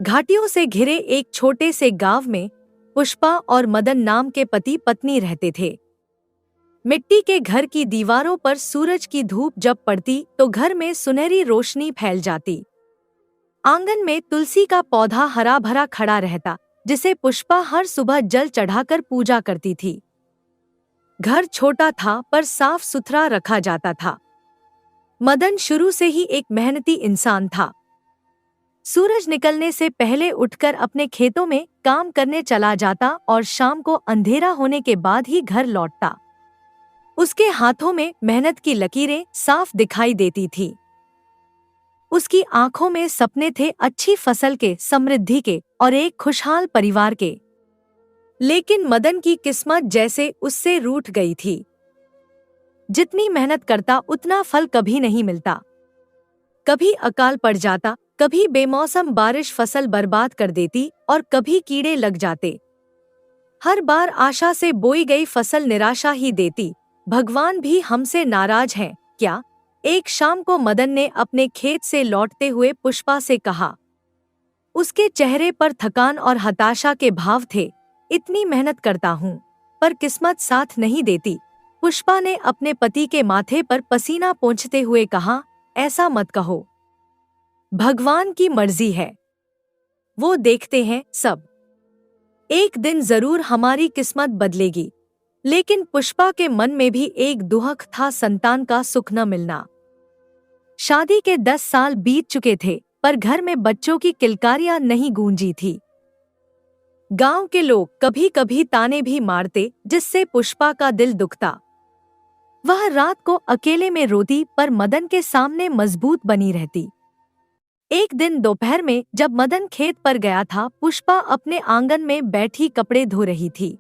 घाटियों से घिरे एक छोटे से गांव में पुष्पा और मदन नाम के पति पत्नी रहते थे। मिट्टी के घर की दीवारों पर सूरज की धूप जब पड़ती तो घर में सुनहरी रोशनी फैल जाती। आंगन में तुलसी का पौधा हरा भरा खड़ा रहता, जिसे पुष्पा हर सुबह जल चढ़ाकर पूजा करती थी। घर छोटा था पर साफ सुथरा रखा जाता था। मदन शुरू से ही एक मेहनती इंसान था। सूरज निकलने से पहले उठकर अपने खेतों में काम करने चला जाता और शाम को अंधेरा होने के बाद ही घर लौटता। उसके हाथों में मेहनत की लकीरें साफ दिखाई देती थी। उसकी आंखों में सपने थे अच्छी फसल के, समृद्धि के और एक खुशहाल परिवार के। लेकिन मदन की किस्मत जैसे उससे रूठ गई थी। जितनी मेहनत करता उतना फल कभी नहीं मिलता। कभी अकाल पड़ जाता, कभी बेमौसम बारिश फसल बर्बाद कर देती और कभी कीड़े लग जाते। हर बार आशा से बोई गई फसल निराशा ही देती। भगवान भी हमसे नाराज हैं क्या? एक शाम को मदन ने अपने खेत से लौटते हुए पुष्पा से कहा। उसके चेहरे पर थकान और हताशा के भाव थे। इतनी मेहनत करता हूँ पर किस्मत साथ नहीं देती। पुष्पा ने अपने पति के माथे पर पसीना पोंछते हुए कहा, ऐसा मत कहो। भगवान की मर्जी है, वो देखते हैं सब। एक दिन जरूर हमारी किस्मत बदलेगी। लेकिन पुष्पा के मन में भी एक दुहक था, संतान का सुख न मिलना। शादी के 10 साल बीत चुके थे पर घर में बच्चों की किलकारियां नहीं गूंजी थी। गांव के लोग कभी कभी ताने भी मारते, जिससे पुष्पा का दिल दुखता। वह रात को अकेले में रोती पर मदन के सामने मजबूत बनी रहती। एक दिन दोपहर में जब मदन खेत पर गया था, पुष्पा अपने आंगन में बैठी कपड़े धो रही थी।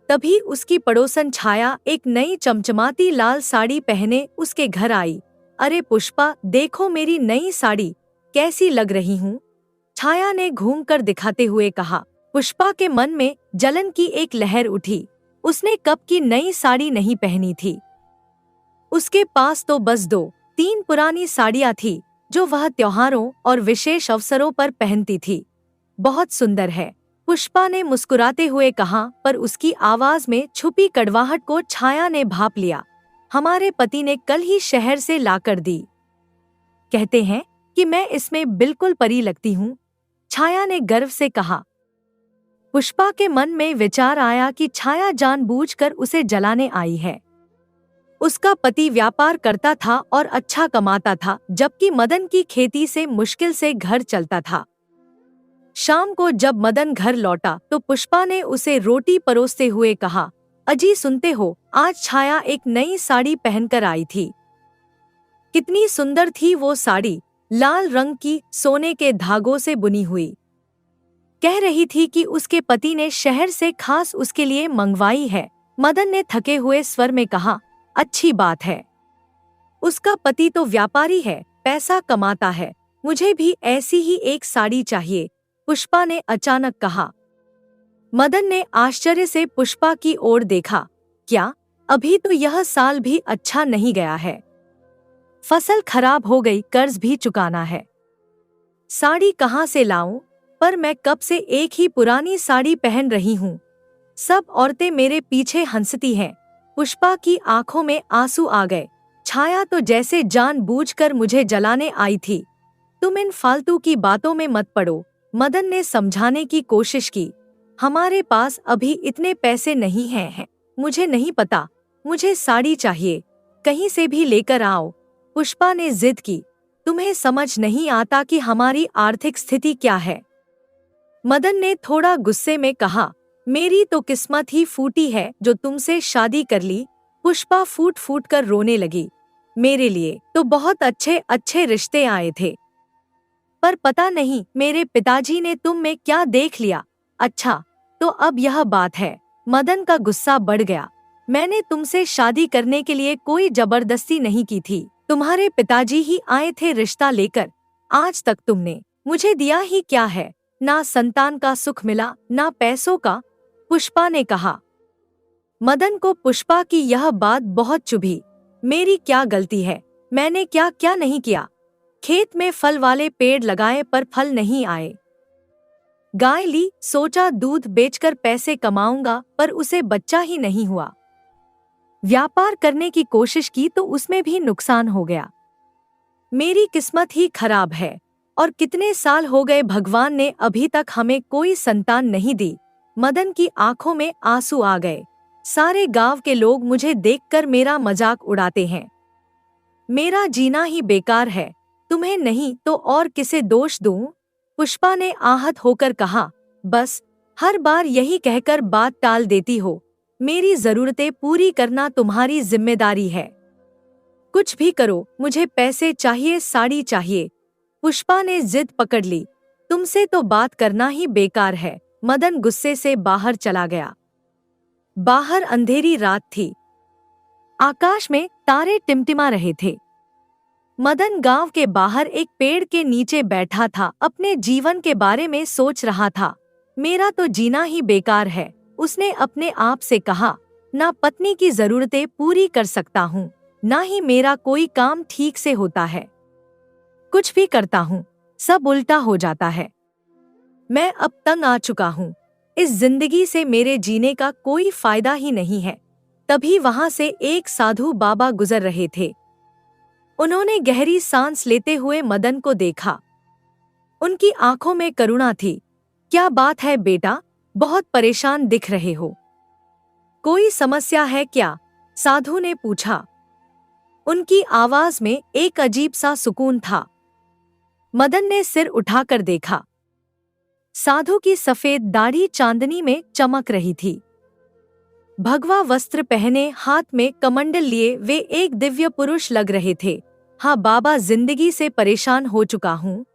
तभी उसकी पड़ोसन छाया एक नई चमचमाती लाल साड़ी पहने उसके घर आई। अरे पुष्पा, देखो मेरी नई साड़ी, कैसी लग रही हूँ? छाया ने घूमकर दिखाते हुए कहा। पुष्पा के मन में जलन की एक लहर उठी। उसने कब की नई साड़ी नहीं पहनी थी। उसके पास तो बस 2-3 पुरानी साड़ियाँ थी जो वह त्योहारों और विशेष अवसरों पर पहनती थी। बहुत सुंदर है, पुष्पा ने मुस्कुराते हुए कहा, पर उसकी आवाज में छुपी कड़वाहट को छाया ने भांप लिया। हमारे पति ने कल ही शहर से लाकर दी। कहते हैं कि मैं इसमें बिल्कुल परी लगती हूँ, छाया ने गर्व से कहा। पुष्पा के मन में विचार आया कि छाया जानबूझकर उसे जलाने आई है। उसका पति व्यापार करता था और अच्छा कमाता था, जबकि मदन की खेती से मुश्किल से घर चलता था। शाम को जब मदन घर लौटा तो पुष्पा ने उसे रोटी परोसते हुए कहा, अजी सुनते हो, आज छाया एक नई साड़ी पहनकर आई थी। कितनी सुंदर थी वो साड़ी, लाल रंग की, सोने के धागों से बुनी हुई। कह रही थी कि उसके पति ने शहर से खास उसके लिए मंगवाई है। मदन ने थके हुए स्वर में कहा, अच्छी बात है। उसका पति तो व्यापारी है, पैसा कमाता है। मुझे भी ऐसी ही एक साड़ी चाहिए, पुष्पा ने अचानक कहा। मदन ने आश्चर्य से पुष्पा की ओर देखा। क्या? अभी तो यह साल भी अच्छा नहीं गया है। फसल खराब हो गई, कर्ज भी चुकाना है। साड़ी कहाँ से लाऊं? पर मैं कब से एक ही पुरानी साड़ी पहन रही हूँ। सब औरतें मेरे पीछे हंसती हैं। पुष्पा की आंखों में आंसू आ गए। छाया तो जैसे जानबूझकर मुझे जलाने आई थी। तुम इन फालतू की बातों में मत पड़ो, मदन ने समझाने की कोशिश की। हमारे पास अभी इतने पैसे नहीं हैं। मुझे नहीं पता, मुझे साड़ी चाहिए, कहीं से भी लेकर आओ, पुष्पा ने जिद की। तुम्हें समझ नहीं आता कि हमारी आर्थिक स्थिति क्या है? मदन ने थोड़ा गुस्से में कहा। मेरी तो किस्मत ही फूटी है जो तुमसे शादी कर ली। पुष्पा फूट फूट कर रोने लगी। मेरे लिए तो बहुत अच्छे अच्छे रिश्ते आए थे, पर पता नहीं मेरे पिताजी ने तुम में क्या देख लिया। अच्छा, तो अब यह बात है। मदन का गुस्सा बढ़ गया। मैंने तुमसे शादी करने के लिए कोई जबरदस्ती नहीं की थी। तुम्हारे पिताजी ही आए थे रिश्ता लेकर। आज तक तुमने मुझे दिया ही क्या है? ना संतान का सुख मिला, ना पैसों का, पुष्पा ने कहा। मदन को पुष्पा की यह बात बहुत चुभी। मेरी क्या गलती है? मैंने क्या क्या नहीं किया? खेत में फल वाले पेड़ लगाए पर फल नहीं आए। गाय ली, सोचा दूध बेचकर पैसे कमाऊंगा, पर उसे बच्चा ही नहीं हुआ। व्यापार करने की कोशिश की तो उसमें भी नुकसान हो गया। मेरी किस्मत ही खराब है। और कितने साल हो गए भगवान ने अभी तक हमें कोई संतान नहीं दी। मदन की आंखों में आंसू आ गए। सारे गांव के लोग मुझे देखकर मेरा मजाक उड़ाते हैं। मेरा जीना ही बेकार है। तुम्हें नहीं तो और किसे दोष दूं? पुष्पा ने आहत होकर कहा। बस, हर बार यही कहकर बात टाल देती हो। मेरी जरूरतें पूरी करना तुम्हारी जिम्मेदारी है। कुछ भी करो, मुझे पैसे चाहिए, साड़ी चाहिए। पुष्पा ने जिद पकड़ ली। तुमसे तो बात करना ही बेकार है। मदन गुस्से से बाहर चला गया। बाहर अंधेरी रात थी। आकाश में तारे टिमटिमा रहे थे। मदन गांव के बाहर एक पेड़ के नीचे बैठा था, अपने जीवन के बारे में सोच रहा था। मेरा तो जीना ही बेकार है, उसने अपने आप से कहा। ना पत्नी की जरूरतें पूरी कर सकता हूँ, ना ही मेरा कोई काम ठीक से होता है। कुछ भी करता हूँ, सब उल्टा हो जाता है। मैं अब तंग आ चुका हूँ। इस जिंदगी से मेरे जीने का कोई फायदा ही नहीं है। तभी वहां से एक साधु बाबा गुजर रहे थे। उन्होंने गहरी सांस लेते हुए मदन को देखा। उनकी आंखों में करुणा थी। क्या बात है बेटा, बहुत परेशान दिख रहे हो। कोई समस्या है क्या? साधु ने पूछा। उनकी आवाज में एक अजीब सा सुकून था। मदन ने सिर उठाकर देखा। साधु की सफेद दाढ़ी चांदनी में चमक रही थी। भगवा वस्त्र पहने, हाथ में कमंडल लिए वे एक दिव्य पुरुष लग रहे थे। हाँ बाबा, जिंदगी से परेशान हो चुका हूँ।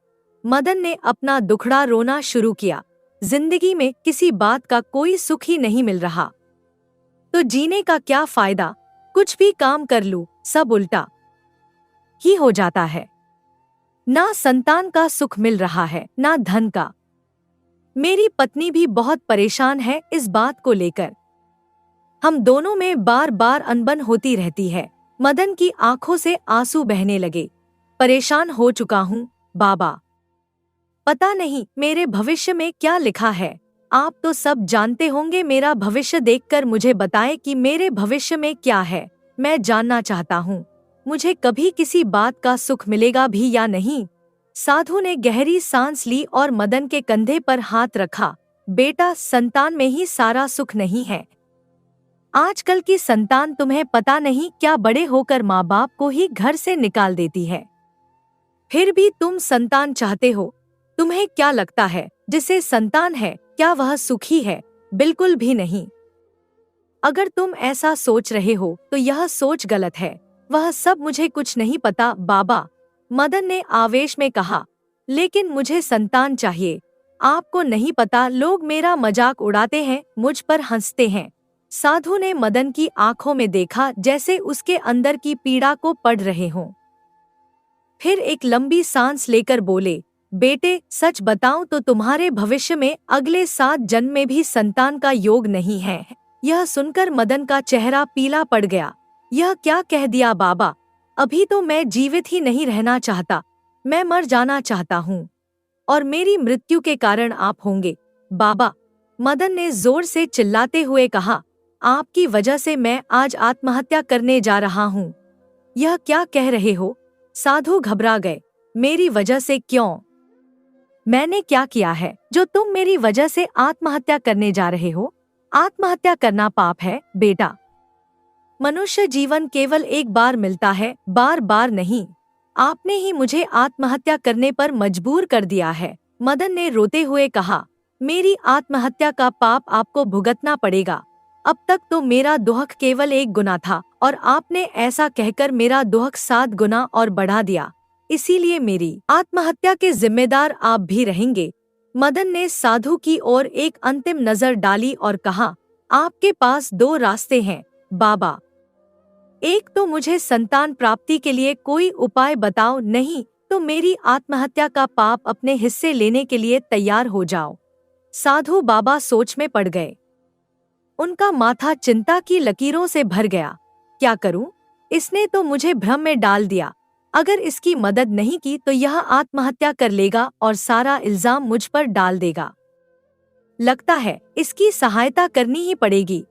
मदन ने अपना दुखड़ा रोना शुरू किया। जिंदगी में किसी बात का कोई सुख ही नहीं मिल रहा। तो जीने का क्या फायदा? कुछ भी काम कर लूं, सब उल्टा ही हो जाता है। ना संतान का सुख मिल रहा है, ना धन का। मेरी पत्नी भी बहुत परेशान है इस बात को लेकर। हम दोनों में बार बार अनबन होती रहती है। मदन की आंखों से आंसू बहने लगे। परेशान हो चुका हूँ बाबा। पता नहीं मेरे भविष्य में क्या लिखा है। आप तो सब जानते होंगे। मेरा भविष्य देखकर मुझे बताएं कि मेरे भविष्य में क्या है। मैं जानना चाहता हूँ। मुझे कभी किसी बात का सुख मिलेगा भी या नहीं? साधु ने गहरी सांस ली और मदन के कंधे पर हाथ रखा। बेटा, संतान में ही सारा सुख नहीं है। आजकल की संतान तुम्हें पता नहीं क्या बड़े होकर माँ बाप को ही घर से निकाल देती है। फिर भी तुम संतान चाहते हो। तुम्हें क्या लगता है जिसे संतान है क्या वह सुखी है? बिल्कुल भी नहीं। अगर तुम ऐसा सोच रहे हो तो यह सोच गलत है। वह सब मुझे कुछ नहीं पता बाबा, मदन ने आवेश में कहा। लेकिन मुझे संतान चाहिए। आपको नहीं पता, लोग मेरा मजाक उड़ाते हैं, मुझ पर हंसते हैं। साधु ने मदन की आंखों में देखा, जैसे उसके अंदर की पीड़ा को पढ़ रहे हों। फिर एक लंबी सांस लेकर बोले, बेटे सच बताऊं तो तुम्हारे भविष्य में अगले 7 जन्म में भी संतान का योग नहीं है। यह सुनकर मदन का चेहरा पीला पड़ गया। यह क्या कह दिया बाबा? अभी तो मैं जीवित ही नहीं रहना चाहता, मैं मर जाना चाहता हूँ। और मेरी मृत्यु के कारण आप होंगे बाबा, मदन ने जोर से चिल्लाते हुए कहा। आपकी वजह से मैं आज आत्महत्या करने जा रहा हूँ। यह क्या कह रहे हो? साधु घबरा गए। मेरी वजह से क्यों? मैंने क्या किया है जो तुम मेरी वजह से आत्महत्या करने जा रहे हो? आत्महत्या करना पाप है बेटा। मनुष्य जीवन केवल एक बार मिलता है, बार बार नहीं। आपने ही मुझे आत्महत्या करने पर मजबूर कर दिया है। मदन ने रोते हुए कहा। मेरी आत्महत्या का पाप आपको भुगतना पड़ेगा। अब तक तो मेरा दुख केवल 1 गुना था और आपने ऐसा कहकर मेरा दुख 7 गुना और बढ़ा दिया। इसीलिए मेरी आत्महत्या के जिम्मेदार आप भी रहेंगे। मदन ने साधु की ओर एक अंतिम नजर डाली और कहा, आपके पास 2 रास्ते हैं बाबा। एक तो मुझे संतान प्राप्ति के लिए कोई उपाय बताओ, नहीं तो मेरी आत्महत्या का पाप अपने हिस्से लेने के लिए तैयार हो जाओ। साधु बाबा सोच में पड़ गए। उनका माथा चिंता की लकीरों से भर गया। क्या करूं? इसने तो मुझे भ्रम में डाल दिया। अगर इसकी मदद नहीं की तो यह आत्महत्या कर लेगा और सारा इल्जाम मुझ पर डाल देगा। लगता है इसकी सहायता करनी ही पड़ेगी।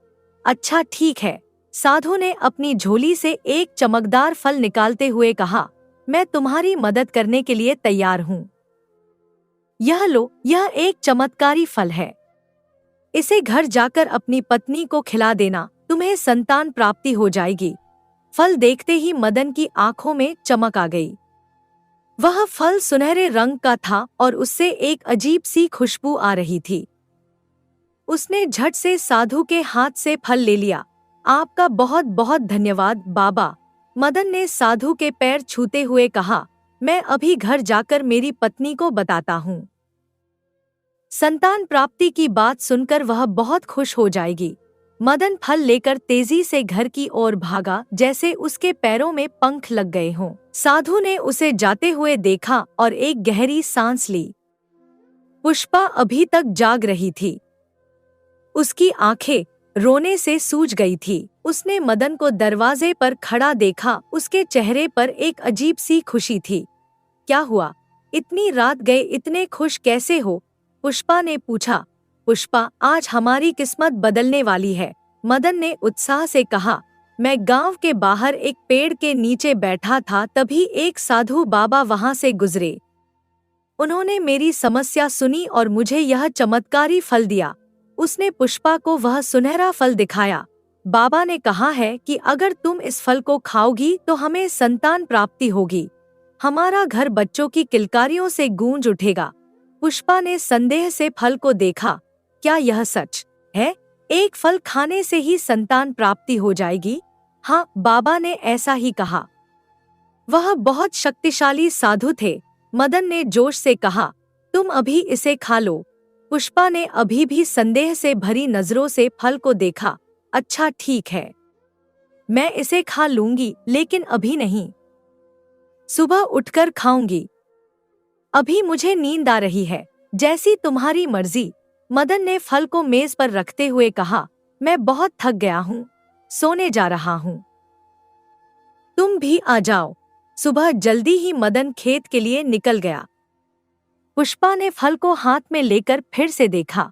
अच्छा ठीक है, साधु ने अपनी झोली से एक चमकदार फल निकालते हुए कहा, मैं तुम्हारी मदद करने के लिए तैयार हूँ। यह लो, यह एक चमत्कारी फल है। इसे घर जाकर अपनी पत्नी को खिला देना, तुम्हें संतान प्राप्ति हो जाएगी। फल देखते ही मदन की आंखों में चमक आ गई। वह फल सुनहरे रंग का था और उससे एक अजीब सी खुशबू आ रही थी। उसने झट से साधु के हाथ से फल ले लिया। आपका बहुत बहुत धन्यवाद बाबा, मदन ने साधु के पैर छूते हुए कहा। मैं अभी घर जाकर मेरी पत्नी को बताता हूँ। संतान प्राप्ति की बात सुनकर वह बहुत खुश हो जाएगी। मदन फल लेकर तेजी से घर की ओर भागा, जैसे उसके पैरों में पंख लग गए हों। साधु ने उसे जाते हुए देखा और एक गहरी सांस ली। पुष्पा अभी तक जाग रही थी। उसकी आंखें रोने से सूज गई थी। उसने मदन को दरवाजे पर खड़ा देखा। उसके चेहरे पर एक अजीब सी खुशी थी। क्या हुआ, इतनी रात गए इतने खुश कैसे हो? पुष्पा ने पूछा। पुष्पा, आज हमारी किस्मत बदलने वाली है, मदन ने उत्साह से कहा। मैं गांव के बाहर एक पेड़ के नीचे बैठा था, तभी एक साधु बाबा वहां से गुजरे। उन्होंने मेरी समस्या सुनी और मुझे यह चमत्कारी फल दिया। उसने पुष्पा को वह सुनहरा फल दिखाया। बाबा ने कहा है कि अगर तुम इस फल को खाओगी तो हमें संतान प्राप्ति होगी। हमारा घर बच्चों की किलकारियों से गूंज उठेगा। पुष्पा ने संदेह से फल को देखा। क्या यह सच है? एक फल खाने से ही संतान प्राप्ति हो जाएगी? हाँ, बाबा ने ऐसा ही कहा। वह बहुत शक्तिशाली साधु थे। मदन ने जोश से कहा, तुम अभी इसे खा लो। पुष्पा ने अभी भी संदेह से भरी नजरों से फल को देखा। अच्छा ठीक है, मैं इसे खा लूंगी, लेकिन अभी नहीं। सुबह उठकर खाऊंगी। अभी मुझे नींद आ रही है। जैसी तुम्हारी मर्जी, मदन ने फल को मेज पर रखते हुए कहा। मैं बहुत थक गया हूँ, सोने जा रहा हूँ। तुम भी आ जाओ। सुबह जल्दी ही मदन खेत के लिए निकल गया। पुष्पा ने फल को हाथ में लेकर फिर से देखा।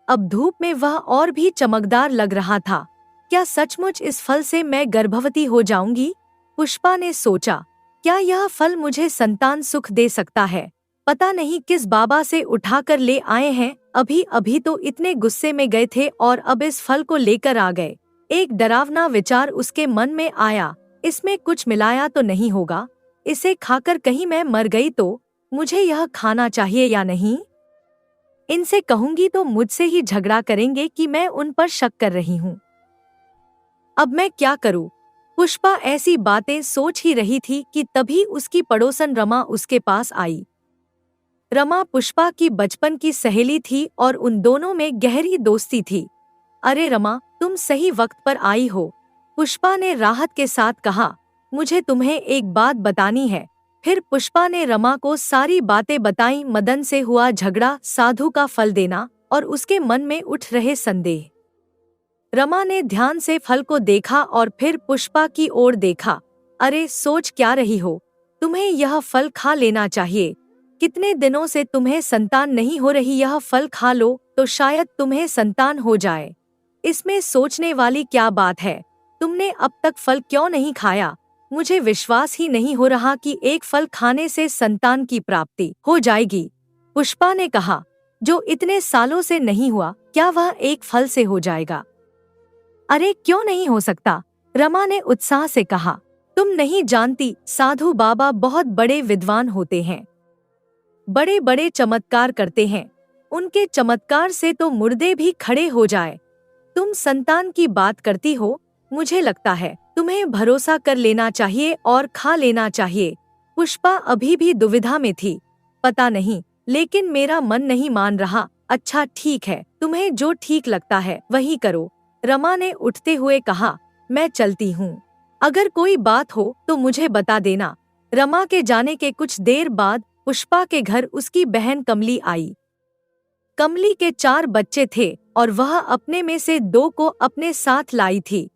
अब धूप में वह और भी चमकदार लग रहा था। क्या सचमुच इस फल से मैं गर्भवती हो जाऊंगी? पुष्पा ने सोचा। क्या यह फल मुझे संतान सुख दे सकता है? पता नहीं किस बाबा से उठाकर ले आए हैं। अभी अभी तो इतने गुस्से में गए थे और अब इस फल को लेकर आ गए। एक डरावना विचार उसके मन में आया। इसमें कुछ मिलाया तो नहीं होगा? इसे खाकर कहीं मैं मर गई तो मुझे यह खाना चाहिए या नहीं? इनसे कहूंगी तो मुझसे ही झगड़ा करेंगे कि मैं उन पर शक कर रही हूँ। अब मैं क्या करूँ? पुष्पा ऐसी बातें सोच ही रही थी कि तभी उसकी पड़ोसन रमा उसके पास आई। रमा पुष्पा की बचपन की सहेली थी और उन दोनों में गहरी दोस्ती थी। अरे रमा, तुम सही वक्त पर आई हो, पुष्पा ने राहत के साथ कहा। मुझे तुम्हें एक बात बतानी है। फिर पुष्पा ने रमा को सारी बातें बताईं। मदन से हुआ झगड़ा, साधु का फल देना और उसके मन में उठ रहे संदेह। रमा ने ध्यान से फल को देखा और फिर पुष्पा की ओर देखा। अरे सोच क्या रही हो? तुम्हें यह फल खा लेना चाहिए। कितने दिनों से तुम्हें संतान नहीं हो रही, यह फल खा लो तो शायद तुम्हें संतान हो जाए। इसमें सोचने वाली क्या बात है? तुमने अब तक फल क्यों नहीं खाया? मुझे विश्वास ही नहीं हो रहा कि एक फल खाने से संतान की प्राप्ति हो जाएगी। पुष्पा ने कहा, जो इतने सालों से नहीं हुआ, क्या वह एक फल से हो जाएगा? अरे क्यों नहीं हो सकता? रमा ने उत्साह से कहा। तुम नहीं जानती, साधु बाबा बहुत बड़े विद्वान होते हैं, बड़े बड़े चमत्कार करते हैं। उनके चमत्कार से तो मुर्दे भी खड़े हो जाए। तुम संतान की बात करती हो, मुझे लगता है तुम्हें भरोसा कर लेना चाहिए और खा लेना चाहिए। पुष्पा अभी भी दुविधा में थी। पता नहीं, लेकिन मेरा मन नहीं मान रहा। अच्छा ठीक है, तुम्हें जो ठीक लगता है वही करो, रमा ने उठते हुए कहा। मैं चलती हूँ, अगर कोई बात हो तो मुझे बता देना। रमा के जाने के कुछ देर बाद पुष्पा के घर उसकी बहन कमली आई। कमली के 4 बच्चे थे और वह अपने में से 2 को अपने साथ लाई थी।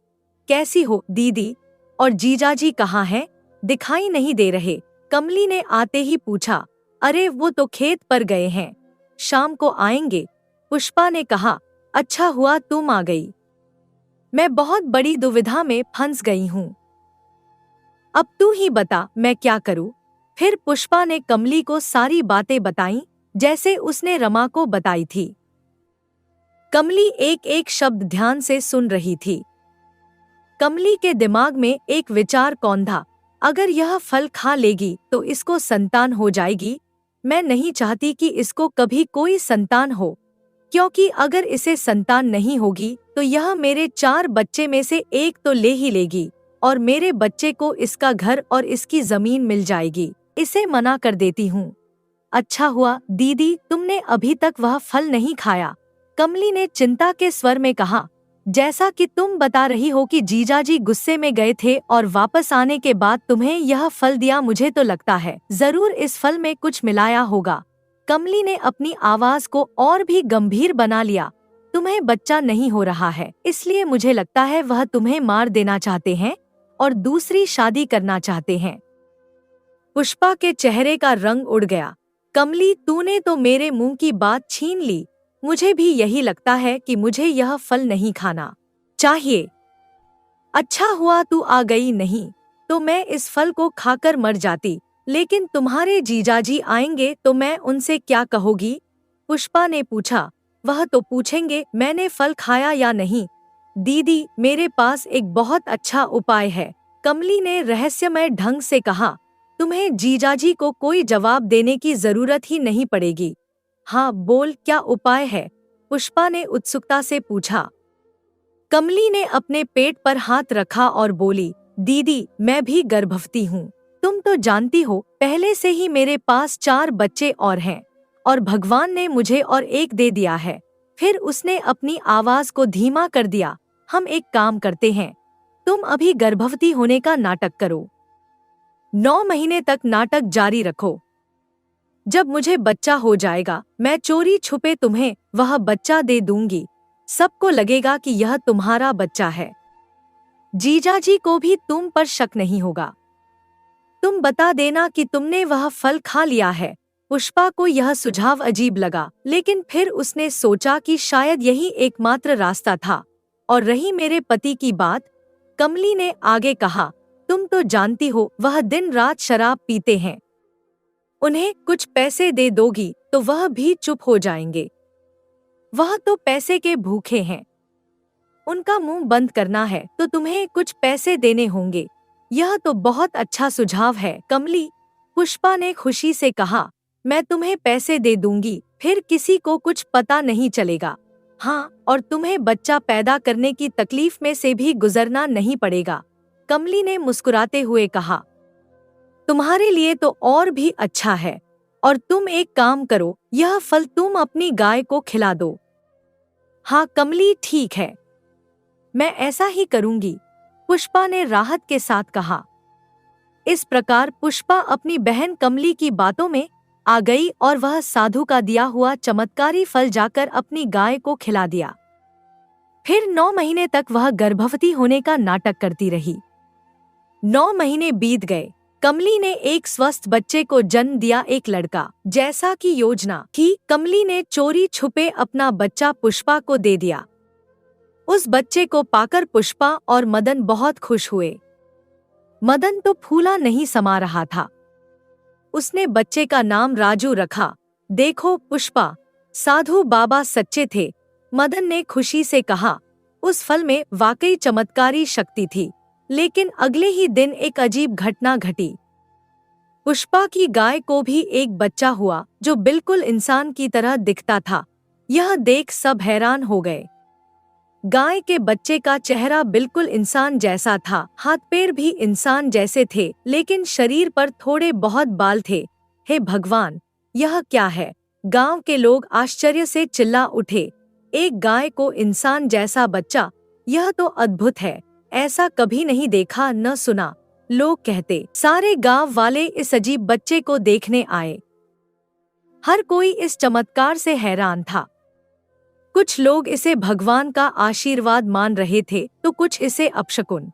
कैसी हो दीदी? और जीजाजी कहाँ हैं? दिखाई नहीं दे रहे। कमली ने आते ही पूछा, अरे वो तो खेत पर गए हैं, शाम को आएंगे। पुष्पा ने कहा, अच्छा हुआ तुम आ गई, मैं बहुत बड़ी दुविधा में फंस गई हूँ। अब तू ही बता मैं क्या करूँ। फिर पुष्पा ने कमली को सारी बातें बताईं जैसे उसने रमा को बताई थी। कमली एक एक शब्द ध्यान से सुन रही थी। कमली के दिमाग में एक विचार कौंधा, अगर यह फल खा लेगी तो इसको संतान हो जाएगी। मैं नहीं चाहती कि इसको कभी कोई संतान हो, क्योंकि अगर इसे संतान नहीं होगी तो यह मेरे 4 बच्चे में से एक तो ले ही लेगी और मेरे बच्चे को इसका घर और इसकी जमीन मिल जाएगी। इसे मना कर देती हूँ। अच्छा हुआ दीदी तुमने अभी तक वह फल नहीं खाया, कमली ने चिंता के स्वर में कहा। जैसा कि तुम बता रही हो कि जीजाजी गुस्से में गए थे और वापस आने के बाद तुम्हें यह फल दिया, मुझे तो लगता है जरूर इस फल में कुछ मिलाया होगा। कमली ने अपनी आवाज को और भी गंभीर बना लिया। तुम्हें बच्चा नहीं हो रहा है, इसलिए मुझे लगता है वह तुम्हें मार देना चाहते हैं और दूसरी शादी करना चाहते हैं। पुष्पा के चेहरे का रंग उड़ गया। कमली तूने तो मेरे मुंह की बात छीन ली। मुझे भी यही लगता है कि मुझे यह फल नहीं खाना चाहिए। अच्छा हुआ तू आ गई, नहीं तो मैं इस फल को खाकर मर जाती। लेकिन तुम्हारे जीजाजी आएंगे तो मैं उनसे क्या कहूँगी? पुष्पा ने पूछा। वह तो पूछेंगे मैंने फल खाया या नहीं। दीदी मेरे पास एक बहुत अच्छा उपाय है, कमली ने रहस्यमय ढंग से कहा। तुम्हें जीजाजी को कोई जवाब देने की जरूरत ही नहीं पड़ेगी। हाँ बोल क्या उपाय है? पुष्पा ने उत्सुकता से पूछा। कमली ने अपने पेट पर हाथ रखा और बोली, दीदी मैं भी गर्भवती हूँ। तुम तो जानती हो पहले से ही मेरे पास 4 बच्चे और हैं और भगवान ने मुझे और एक दे दिया है। फिर उसने अपनी आवाज को धीमा कर दिया। हम एक काम करते हैं, तुम अभी गर्भवती होने का नाटक करो, 9 महीने तक नाटक जारी रखो। जब मुझे बच्चा हो जाएगा मैं चोरी छुपे तुम्हें वह बच्चा दे दूंगी। सबको लगेगा कि यह तुम्हारा बच्चा है। जीजाजी को भी तुम पर शक नहीं होगा। तुम बता देना कि तुमने वह फल खा लिया है। पुष्पा को यह सुझाव अजीब लगा, लेकिन फिर उसने सोचा कि शायद यही एकमात्र रास्ता था। और रही मेरे पति की बात, कमली ने आगे कहा, तुम तो जानती हो वह दिन रात शराब पीते हैं। उन्हें कुछ पैसे दे दोगी तो वह भी चुप हो जाएंगे। वह तो पैसे के भूखे हैं। उनका मुंह बंद करना है तो तुम्हें कुछ पैसे देने होंगे। यह तो बहुत अच्छा सुझाव है कमली, पुष्पा ने खुशी से कहा। मैं तुम्हें पैसे दे दूंगी, फिर किसी को कुछ पता नहीं चलेगा। हाँ, और तुम्हें बच्चा पैदा करने की तकलीफ में से भी गुजरना नहीं पड़ेगा, कमली ने मुस्कुराते हुए कहा। तुम्हारे लिए तो और भी अच्छा है। और तुम एक काम करो, यह फल तुम अपनी गाय को खिला दो। हाँ कमली ठीक है, मैं ऐसा ही करूंगी, पुष्पा ने राहत के साथ कहा। इस प्रकार पुष्पा अपनी बहन कमली की बातों में आ गई और वह साधु का दिया हुआ चमत्कारी फल जाकर अपनी गाय को खिला दिया। फिर 9 महीने तक वह गर्भवती होने का नाटक करती रही। 9 महीने बीत गए। कमली ने एक स्वस्थ बच्चे को जन्म दिया, एक लड़का। जैसा कि योजना थी, कमली ने चोरी छुपे अपना बच्चा पुष्पा को दे दिया। उस बच्चे को पाकर पुष्पा और मदन बहुत खुश हुए। मदन तो फूला नहीं समा रहा था। उसने बच्चे का नाम राजू रखा। देखो पुष्पा, साधु बाबा सच्चे थे, मदन ने खुशी से कहा। उस फल में वाकई चमत्कारी शक्ति थी। लेकिन अगले ही दिन एक अजीब घटना घटी। पुष्पा की गाय को भी एक बच्चा हुआ जो बिल्कुल इंसान की तरह दिखता था। यह देख सब हैरान हो गए। गाय के बच्चे का चेहरा बिल्कुल इंसान जैसा था, हाथ पैर भी इंसान जैसे थे, लेकिन शरीर पर थोड़े बहुत बाल थे। हे भगवान, यह क्या है? गांव के लोग आश्चर्य से चिल्ला उठे। एक गाय को इंसान जैसा बच्चा, यह तो अद्भुत है, ऐसा कभी नहीं देखा न सुना। लोग कहते। सारे गांव वाले इस अजीब बच्चे को देखने आए। हर कोई इस चमत्कार से हैरान था। कुछ लोग इसे भगवान का आशीर्वाद मान रहे थे तो कुछ इसे अपशकुन।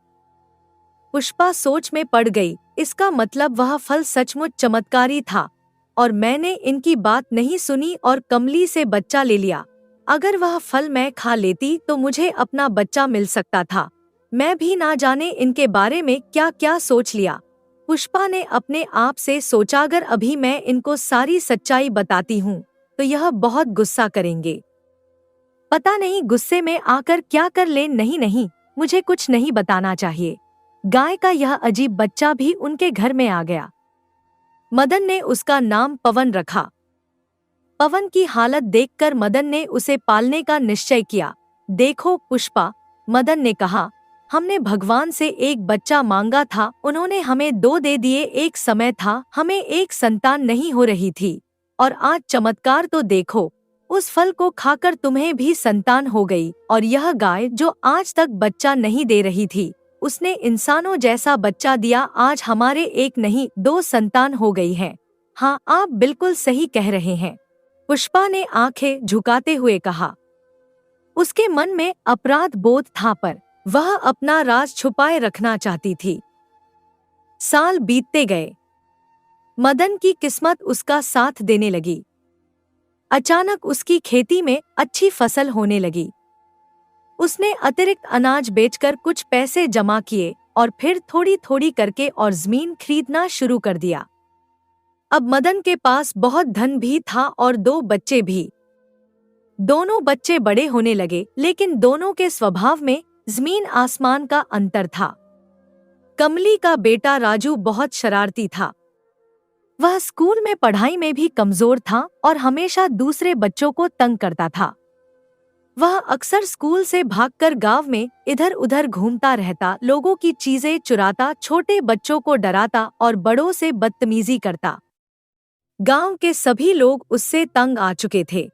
पुष्पा सोच में पड़ गई। इसका मतलब वह फल सचमुच चमत्कारी था और मैंने इनकी बात नहीं सुनी और कमली से बच्चा ले लिया। अगर वह फल मैं खा लेती तो मुझे अपना बच्चा मिल सकता था। मैं भी ना जाने इनके बारे में क्या क्या सोच लिया। पुष्पा ने अपने आप से सोचा, अगर अभी मैं इनको सारी सच्चाई बताती हूँ तो यह बहुत गुस्सा करेंगे। पता नहीं गुस्से में आकर क्या कर ले। नहीं नहीं, मुझे कुछ नहीं बताना चाहिए। गाय का यह अजीब बच्चा भी उनके घर में आ गया। मदन ने उसका नाम पवन रखा। पवन की हालत देखकर मदन ने उसे पालने का निश्चय किया। देखो पुष्पा, मदन ने कहा, हमने भगवान से एक बच्चा मांगा था, उन्होंने हमें 2 दे दिए। एक समय था हमें एक संतान नहीं हो रही थी और आज चमत्कार तो देखो, उस फल को खाकर तुम्हें भी संतान हो गई। और यह गाय जो आज तक बच्चा नहीं दे रही थी, उसने इंसानों जैसा बच्चा दिया। आज हमारे एक नहीं 2 संतान हो गई है। हाँ, आप बिल्कुल सही कह रहे हैं, पुष्पा ने आंखें झुकाते हुए कहा। उसके मन में अपराध बोध था पर वह अपना राज छुपाए रखना चाहती थी। साल बीतते गए। मदन की किस्मत उसका साथ देने लगी। अचानक उसकी खेती में अच्छी फसल होने लगी। उसने अतिरिक्त अनाज बेचकर कुछ पैसे जमा किए और फिर थोड़ी थोड़ी करके और जमीन खरीदना शुरू कर दिया। अब मदन के पास बहुत धन भी था और 2 बच्चे भी। दोनों बच्चे बड़े होने लगे, लेकिन दोनों के स्वभाव में जमीन आसमान का अंतर था। कमली का बेटा राजू बहुत शरारती था। वह स्कूल में पढ़ाई में भी कमजोर था और हमेशा दूसरे बच्चों को तंग करता था। वह अक्सर स्कूल से भागकर गांव में इधर उधर घूमता रहता, लोगों की चीजें चुराता, छोटे बच्चों को डराता और बड़ों से बदतमीजी करता। गांव के सभी लोग उससे तंग आ चुके थे।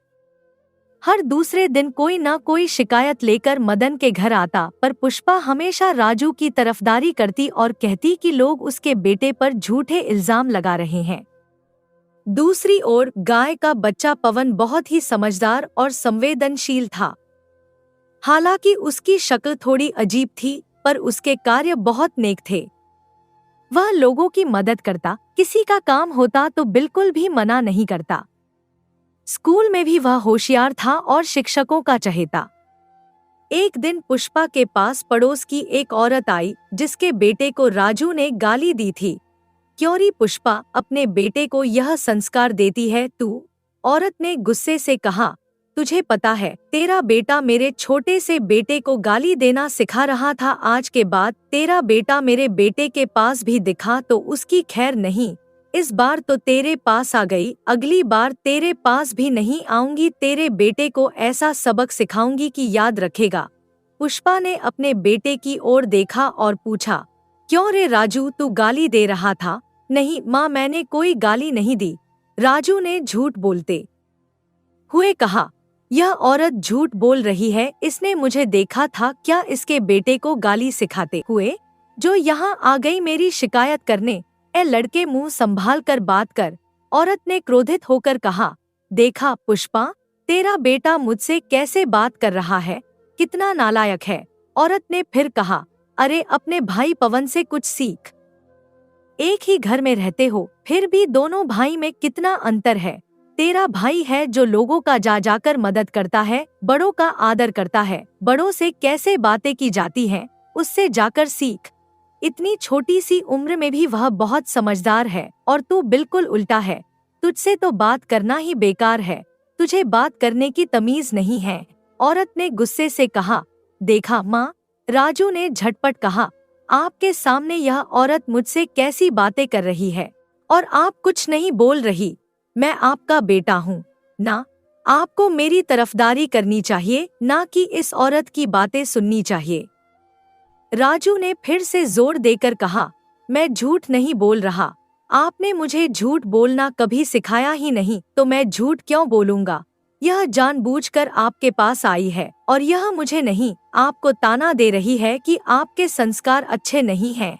हर दूसरे दिन कोई ना कोई शिकायत लेकर मदन के घर आता, पर पुष्पा हमेशा राजू की तरफदारी करती और कहती कि लोग उसके बेटे पर झूठे इल्जाम लगा रहे हैं। दूसरी ओर गाय का बच्चा पवन बहुत ही समझदार और संवेदनशील था। हालांकि उसकी शक्ल थोड़ी अजीब थी, पर उसके कार्य बहुत नेक थे। वह लोगों की मदद करता, किसी का काम होता तो बिल्कुल भी मना नहीं करता। स्कूल में भी वह होशियार था और शिक्षकों का चहेता। एक दिन पुष्पा के पास पड़ोस की एक औरत आई, जिसके बेटे को राजू ने गाली दी थी। क्यों री पुष्पा, अपने बेटे को यह संस्कार देती है तू? औरत ने गुस्से से कहा, तुझे पता है तेरा बेटा मेरे छोटे से बेटे को गाली देना सिखा रहा था। आज के बाद तेरा बेटा मेरे बेटे के पास भी दिखा तो उसकी खैर नहीं। इस बार तो तेरे पास आ गई, अगली बार तेरे पास भी नहीं आऊंगी। तेरे बेटे को ऐसा सबक सिखाऊंगी कि याद रखेगा। पुष्पा ने अपने बेटे की ओर देखा और पूछा, क्यों रे राजू, तू गाली दे रहा था? नहीं माँ, मैंने कोई गाली नहीं दी, राजू ने झूठ बोलते हुए कहा। यह औरत झूठ बोल रही है, इसने मुझे देखा था क्या इसके बेटे को गाली सिखाते हुए? जो यहाँ आ गई मेरी शिकायत करने। ए लड़के, मुंह संभाल कर बात कर, औरत ने क्रोधित होकर कहा। देखा पुष्पा, तेरा बेटा मुझसे कैसे बात कर रहा है, कितना नालायक है। औरत ने फिर कहा, अरे अपने भाई पवन से कुछ सीख। एक ही घर में रहते हो, फिर भी दोनों भाई में कितना अंतर है। तेरा भाई है जो लोगों का जा जाकर मदद करता है, बड़ों का आदर करता है, बड़ों से कैसे बातें की जाती हैं, उससे जाकर सीख। इतनी छोटी सी उम्र में भी वह बहुत समझदार है और तू बिल्कुल उल्टा है। तुझसे तो बात करना ही बेकार है, तुझे बात करने की तमीज नहीं है। औरत ने गुस्से से कहा। देखा माँ, राजू ने झटपट कहा, आपके सामने यह औरत मुझसे कैसी बातें कर रही है और आप कुछ नहीं बोल रही। मैं आपका बेटा हूँ ना, आपको मेरी तरफदारी करनी चाहिए, ना कि इस औरत की बातें सुननी चाहिए। राजू ने फिर से जोर देकर कहा, मैं झूठ नहीं बोल रहा, आपने मुझे झूठ बोलना कभी सिखाया ही नहीं, तो मैं झूठ क्यों बोलूंगा। यह जानबूझकर आपके पास आई है और यह मुझे नहीं, आपको ताना दे रही है कि आपके संस्कार अच्छे नहीं हैं।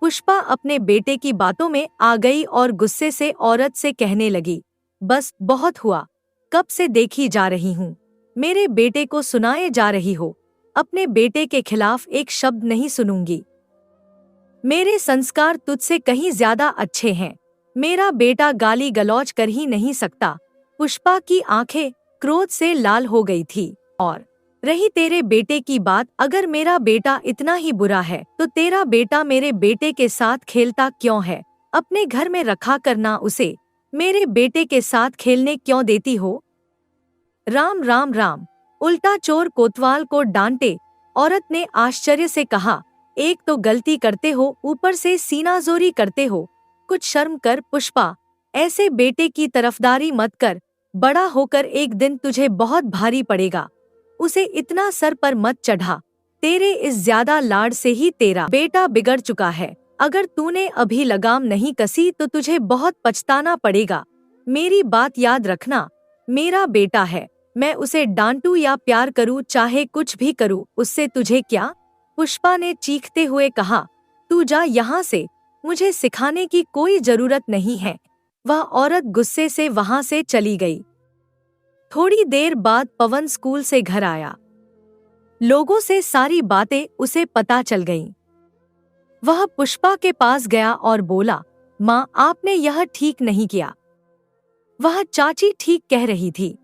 पुष्पा अपने बेटे की बातों में आ गई और गुस्से से औरत से कहने लगी, बस बहुत हुआ, कब से देखी जा रही हूँ, मेरे बेटे को सुनाए जा रही हो, अपने बेटे के खिलाफ एक शब्द नहीं सुनूंगी। मेरे संस्कार तुझसे कहीं ज्यादा अच्छे हैं। मेरा बेटा गाली गलौज कर ही नहीं सकता। पुष्पा की आंखें क्रोध से लाल हो गई थी। और रही तेरे बेटे की बात, अगर मेरा बेटा इतना ही बुरा है तो तेरा बेटा मेरे बेटे के साथ खेलता क्यों है? अपने घर में रखा करना उसे, मेरे बेटे के साथ खेलने क्यों देती हो? राम राम राम। उल्टा चोर कोतवाल को डांटे। औरत ने आश्चर्य से कहा, एक तो गलती करते हो, ऊपर से सीनाजोरी करते हो। कुछ शर्म कर पुष्पा, ऐसे बेटे की तरफदारी मत कर। बड़ा होकर एक दिन तुझे बहुत भारी पड़ेगा। उसे इतना सर पर मत चढ़ा। तेरे इस ज्यादा लाड से ही तेरा बेटा बिगड़ चुका है। अगर तूने अभी लगाम नहीं कसी तो तुझे बहुत पछताना पड़ेगा। मेरी बात याद रखना, मेरा बेटा है। मैं उसे डांटूं या प्यार करूं, चाहे कुछ भी करूं, उससे तुझे क्या? पुष्पा ने चीखते हुए कहा, तू जा यहाँ से, मुझे सिखाने की कोई जरूरत नहीं है। वह औरत गुस्से से वहां से चली गई। थोड़ी देर बाद पवन स्कूल से घर आया। लोगों से सारी बातें उसे पता चल गईं। वह पुष्पा के पास गया और बोला, माँ, आपने यह ठीक नहीं किया। वह चाची ठीक कह रही थी।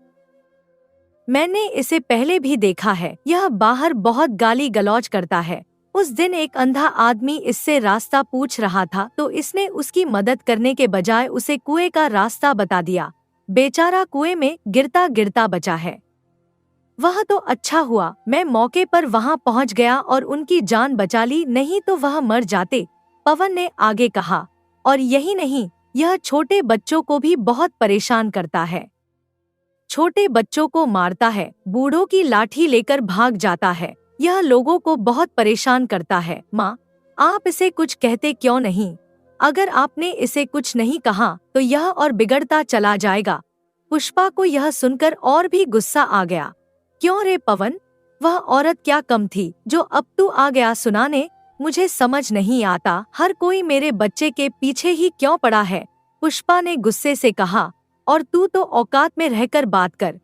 मैंने इसे पहले भी देखा है, यह बाहर बहुत गाली गलौज करता है। उस दिन एक अंधा आदमी इससे रास्ता पूछ रहा था तो इसने उसकी मदद करने के बजाय उसे कुएं का रास्ता बता दिया। बेचारा कुएं में गिरता गिरता बचा है। वह तो अच्छा हुआ मैं मौके पर वहां पहुंच गया और उनकी जान बचा ली, नहीं तो वह मर जाते। पवन ने आगे कहा, और यही नहीं, यह छोटे बच्चों को भी बहुत परेशान करता है। छोटे बच्चों को मारता है, बूढ़ों की लाठी लेकर भाग जाता है। यह लोगों को बहुत परेशान करता है। माँ, आप इसे कुछ कहते क्यों नहीं? अगर आपने इसे कुछ नहीं कहा तो यह और बिगड़ता चला जाएगा। पुष्पा को यह सुनकर और भी गुस्सा आ गया। क्यों रे पवन, वह औरत क्या कम थी जो अब तू आ गया सुनाने? मुझे समझ नहीं आता, हर कोई मेरे बच्चे के पीछे ही क्यों पड़ा है? पुष्पा ने गुस्से से कहा, और तू तो औकात में रहकर बात कर।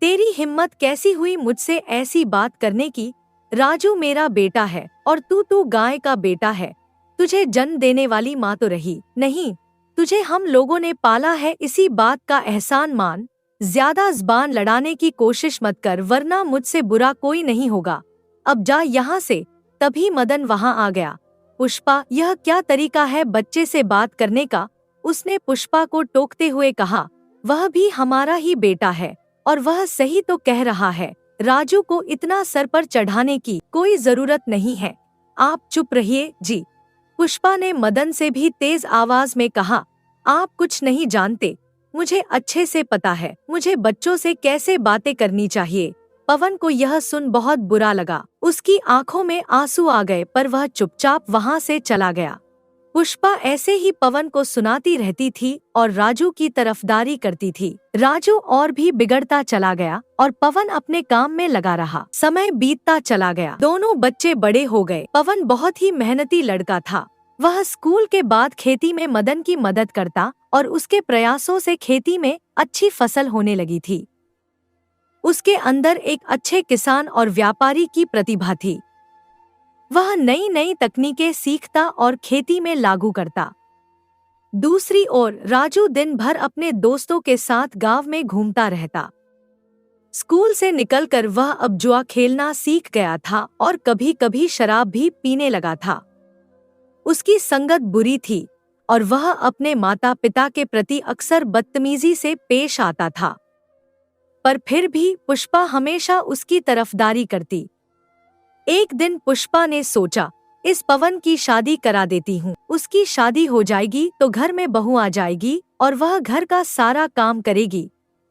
तेरी हिम्मत कैसी हुई मुझसे ऐसी बात करने की? राजू मेरा बेटा है और तू गाय का बेटा है। तुझे जन्म देने वाली माँ तो रही नहीं। तुझे हम लोगों ने पाला है, इसी बात का एहसान मान। ज्यादा ज़बान लड़ाने की कोशिश मत कर, वरना मुझसे बुरा कोई नहीं होगा। अब जा यहाँ से। तभी मदन वहाँ आ गया। पुष्पा, यह क्या तरीका है बच्चे से बात करने का? उसने पुष्पा को टोकते हुए कहा, वह भी हमारा ही बेटा है और वह सही तो कह रहा है। राजू को इतना सर पर चढ़ाने की कोई जरूरत नहीं है। आप चुप रहिए जी। पुष्पा ने मदन से भी तेज आवाज में कहा, आप कुछ नहीं जानते, मुझे अच्छे से पता है मुझे बच्चों से कैसे बातें करनी चाहिए। पवन को यह सुन बहुत बुरा लगा। उसकी आंखों में आंसू आ गए, पर वह चुपचाप वहां से चला गया। पुष्पा ऐसे ही पवन को सुनाती रहती थी और राजू की तरफदारी करती थी। राजू और भी बिगड़ता चला गया और पवन अपने काम में लगा रहा। समय बीतता चला गया, दोनों बच्चे बड़े हो गए। पवन बहुत ही मेहनती लड़का था। वह स्कूल के बाद खेती में मदन की मदद करता और उसके प्रयासों से खेती में अच्छी फसल होने लगी थी। उसके अंदर एक अच्छे किसान और व्यापारी की प्रतिभा थी। वह नई नई तकनीकें सीखता और खेती में लागू करता। दूसरी ओर राजू दिन भर अपने दोस्तों के साथ गांव में घूमता रहता। स्कूल से निकलकर वह अब जुआ खेलना सीख गया था और कभी कभी शराब भी पीने लगा था। उसकी संगत बुरी थी और वह अपने माता पिता के प्रति अक्सर बदतमीजी से पेश आता था, पर फिर भी पुष्पा हमेशा उसकी तरफदारी करती। एक दिन पुष्पा ने सोचा, इस पवन की शादी करा देती हूँ। उसकी शादी हो जाएगी तो घर में बहू आ जाएगी और वह घर का सारा काम करेगी।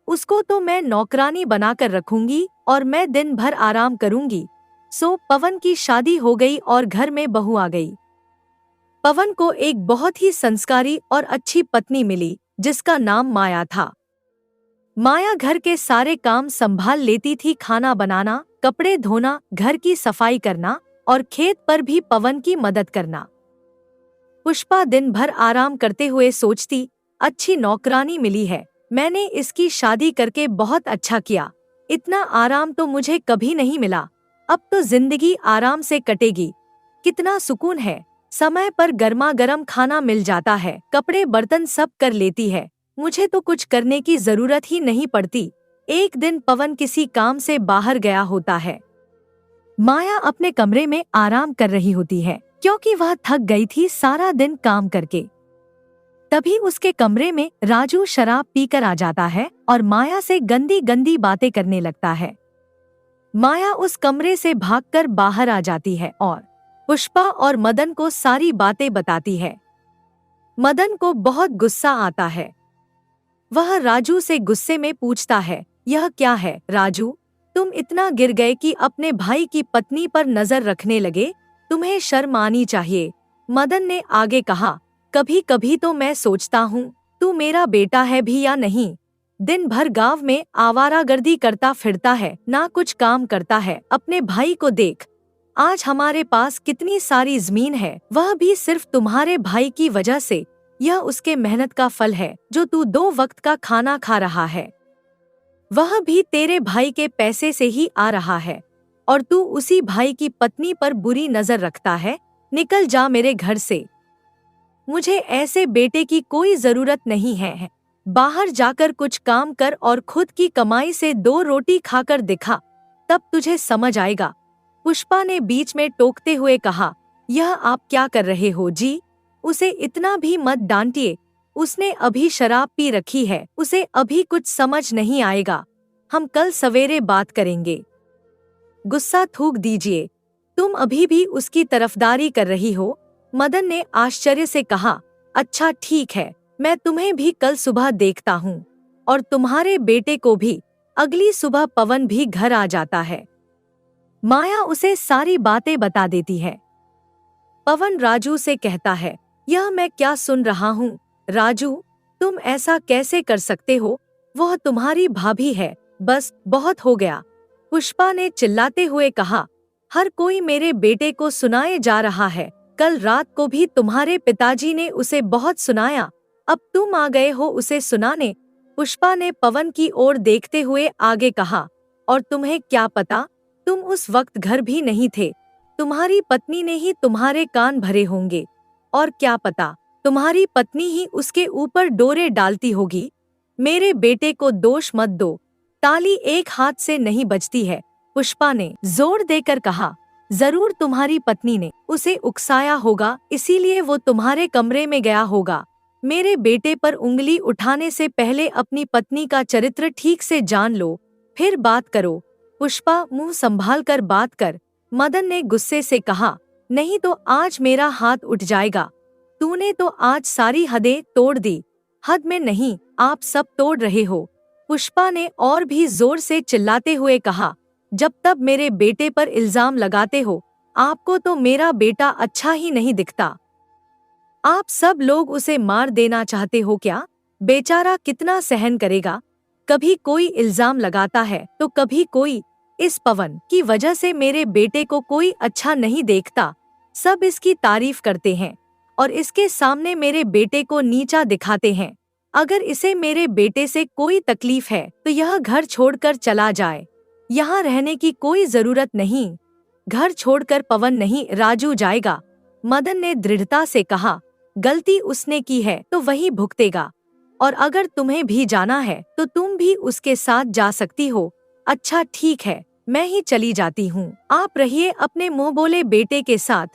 उसको तो मैं नौकरानी बनाकर रखूंगी और मैं दिन भर आराम करूंगी। सो पवन की शादी हो गई और घर में बहू आ गई। पवन को एक बहुत ही संस्कारी और अच्छी पत्नी मिली जिसका नाम माया था। माया घर के सारे काम संभाल लेती थी, खाना बनाना, कपड़े धोना, घर की सफाई करना और खेत पर भी पवन की मदद करना। पुष्पा दिन भर आराम करते हुए सोचती, अच्छी नौकरानी मिली है, मैंने इसकी शादी करके बहुत अच्छा किया। इतना आराम तो मुझे कभी नहीं मिला। अब तो जिंदगी आराम से कटेगी। कितना सुकून है। समय पर गर्मा गर्म खाना मिल जाता है, कपड़े बर्तन सब कर लेती है, मुझे तो कुछ करने की जरूरत ही नहीं पड़ती। एक दिन पवन किसी काम से बाहर गया होता है। माया अपने कमरे में आराम कर रही होती है, क्योंकि वह थक गई थी सारा दिन काम करके। तभी उसके कमरे में राजू शराब पीकर आ जाता है और माया से गंदी गंदी बातें करने लगता है। माया उस कमरे से भागकर बाहर आ जाती है और पुष्पा और मदन को सारी बातें बताती है। मदन को बहुत गुस्सा आता है। वह राजू से गुस्से में पूछता है, यह क्या है राजू, तुम इतना गिर गए कि अपने भाई की पत्नी पर नजर रखने लगे, तुम्हें शर्म आनी चाहिए। मदन ने आगे कहा, कभी कभी तो मैं सोचता हूँ तू मेरा बेटा है भी या नहीं। दिन भर गांव में आवारागर्दी करता फिरता है, ना कुछ काम करता है। अपने भाई को देख, आज हमारे पास कितनी सारी जमीन है, वह भी सिर्फ तुम्हारे भाई की वजह से। यह उसके मेहनत का फल है जो तू 2 वक्त का खाना खा रहा है, वह भी तेरे भाई के पैसे से ही आ रहा है, और तू उसी भाई की पत्नी पर बुरी नजर रखता है। निकल जा मेरे घर से, मुझे ऐसे बेटे की कोई जरूरत नहीं है। बाहर जाकर कुछ काम कर और खुद की कमाई से 2 रोटी खाकर दिखा, तब तुझे समझ आएगा। पुष्पा ने बीच में टोकते हुए कहा, यह आप क्या कर रहे हो जी, उसे इतना भी मत डांटिए, उसने अभी शराब पी रखी है, उसे अभी कुछ समझ नहीं आएगा, हम कल सवेरे बात करेंगे। गुस्सा थूक दीजिए, तुम अभी भी उसकी तरफदारी कर रही हो। मदन ने आश्चर्य से कहा, अच्छा ठीक है, मैं तुम्हें भी कल सुबह देखता हूँ, और तुम्हारे बेटे को भी। अगली सुबह पवन भी घर आ जाता है। माया उसे सारी बातें बता देती है। पवन राजू से कहता है, यह मैं क्या सुन रहा हूँ, राजू तुम ऐसा कैसे कर सकते हो, वह तुम्हारी भाभी है, बस बहुत हो गया। पुष्पा ने चिल्लाते हुए कहा, हर कोई मेरे बेटे को सुनाए जा रहा है, कल रात को भी तुम्हारे पिताजी ने उसे बहुत सुनाया, अब तुम आ गए हो उसे सुनाने। पुष्पा ने पवन की ओर देखते हुए आगे कहा, और तुम्हें क्या पता, तुम उस वक्त घर भी नहीं थे, तुम्हारी पत्नी ने ही तुम्हारे कान भरे होंगे, और क्या पता तुम्हारी पत्नी ही उसके ऊपर डोरे डालती होगी। मेरे बेटे को दोष मत दो, ताली एक हाथ से नहीं बजती है। पुष्पा ने जोर देकर कहा, जरूर तुम्हारी पत्नी ने उसे उकसाया होगा, इसीलिए वो तुम्हारे कमरे में गया होगा। मेरे बेटे पर उंगली उठाने से पहले अपनी पत्नी का चरित्र ठीक से जान लो, फिर बात करो। पुष्पा, मुंह संभाल कर बात कर। मदन ने गुस्से से कहा, नहीं तो आज मेरा हाथ उठ जाएगा। तूने तो आज सारी हदें तोड़ दी। हद में नहीं, आप सब तोड़ रहे हो। पुष्पा ने और भी जोर से चिल्लाते हुए कहा, जब तब मेरे बेटे पर इल्जाम लगाते हो, आपको तो मेरा बेटा अच्छा ही नहीं दिखता। आप सब लोग उसे मार देना चाहते हो क्या? बेचारा कितना सहन करेगा। कभी कोई इल्जाम लगाता है तो कभी कोई। इस पवन की वजह से मेरे बेटे को कोई अच्छा नहीं देखता, सब इसकी तारीफ करते हैं और इसके सामने मेरे बेटे को नीचा दिखाते हैं। अगर इसे मेरे बेटे से कोई तकलीफ है तो यह घर छोड़कर चला जाए, यहाँ रहने की कोई जरूरत नहीं। घर छोड़कर पवन नहीं, राजू जाएगा। मदन ने दृढ़ता से कहा, गलती उसने की है तो वही भुगतेगा, और अगर तुम्हें भी जाना है तो तुम भी उसके साथ जा सकती हो। अच्छा ठीक है, मैं ही चली जाती हूँ, आप रहिए अपने मुंह बोले बेटे के साथ।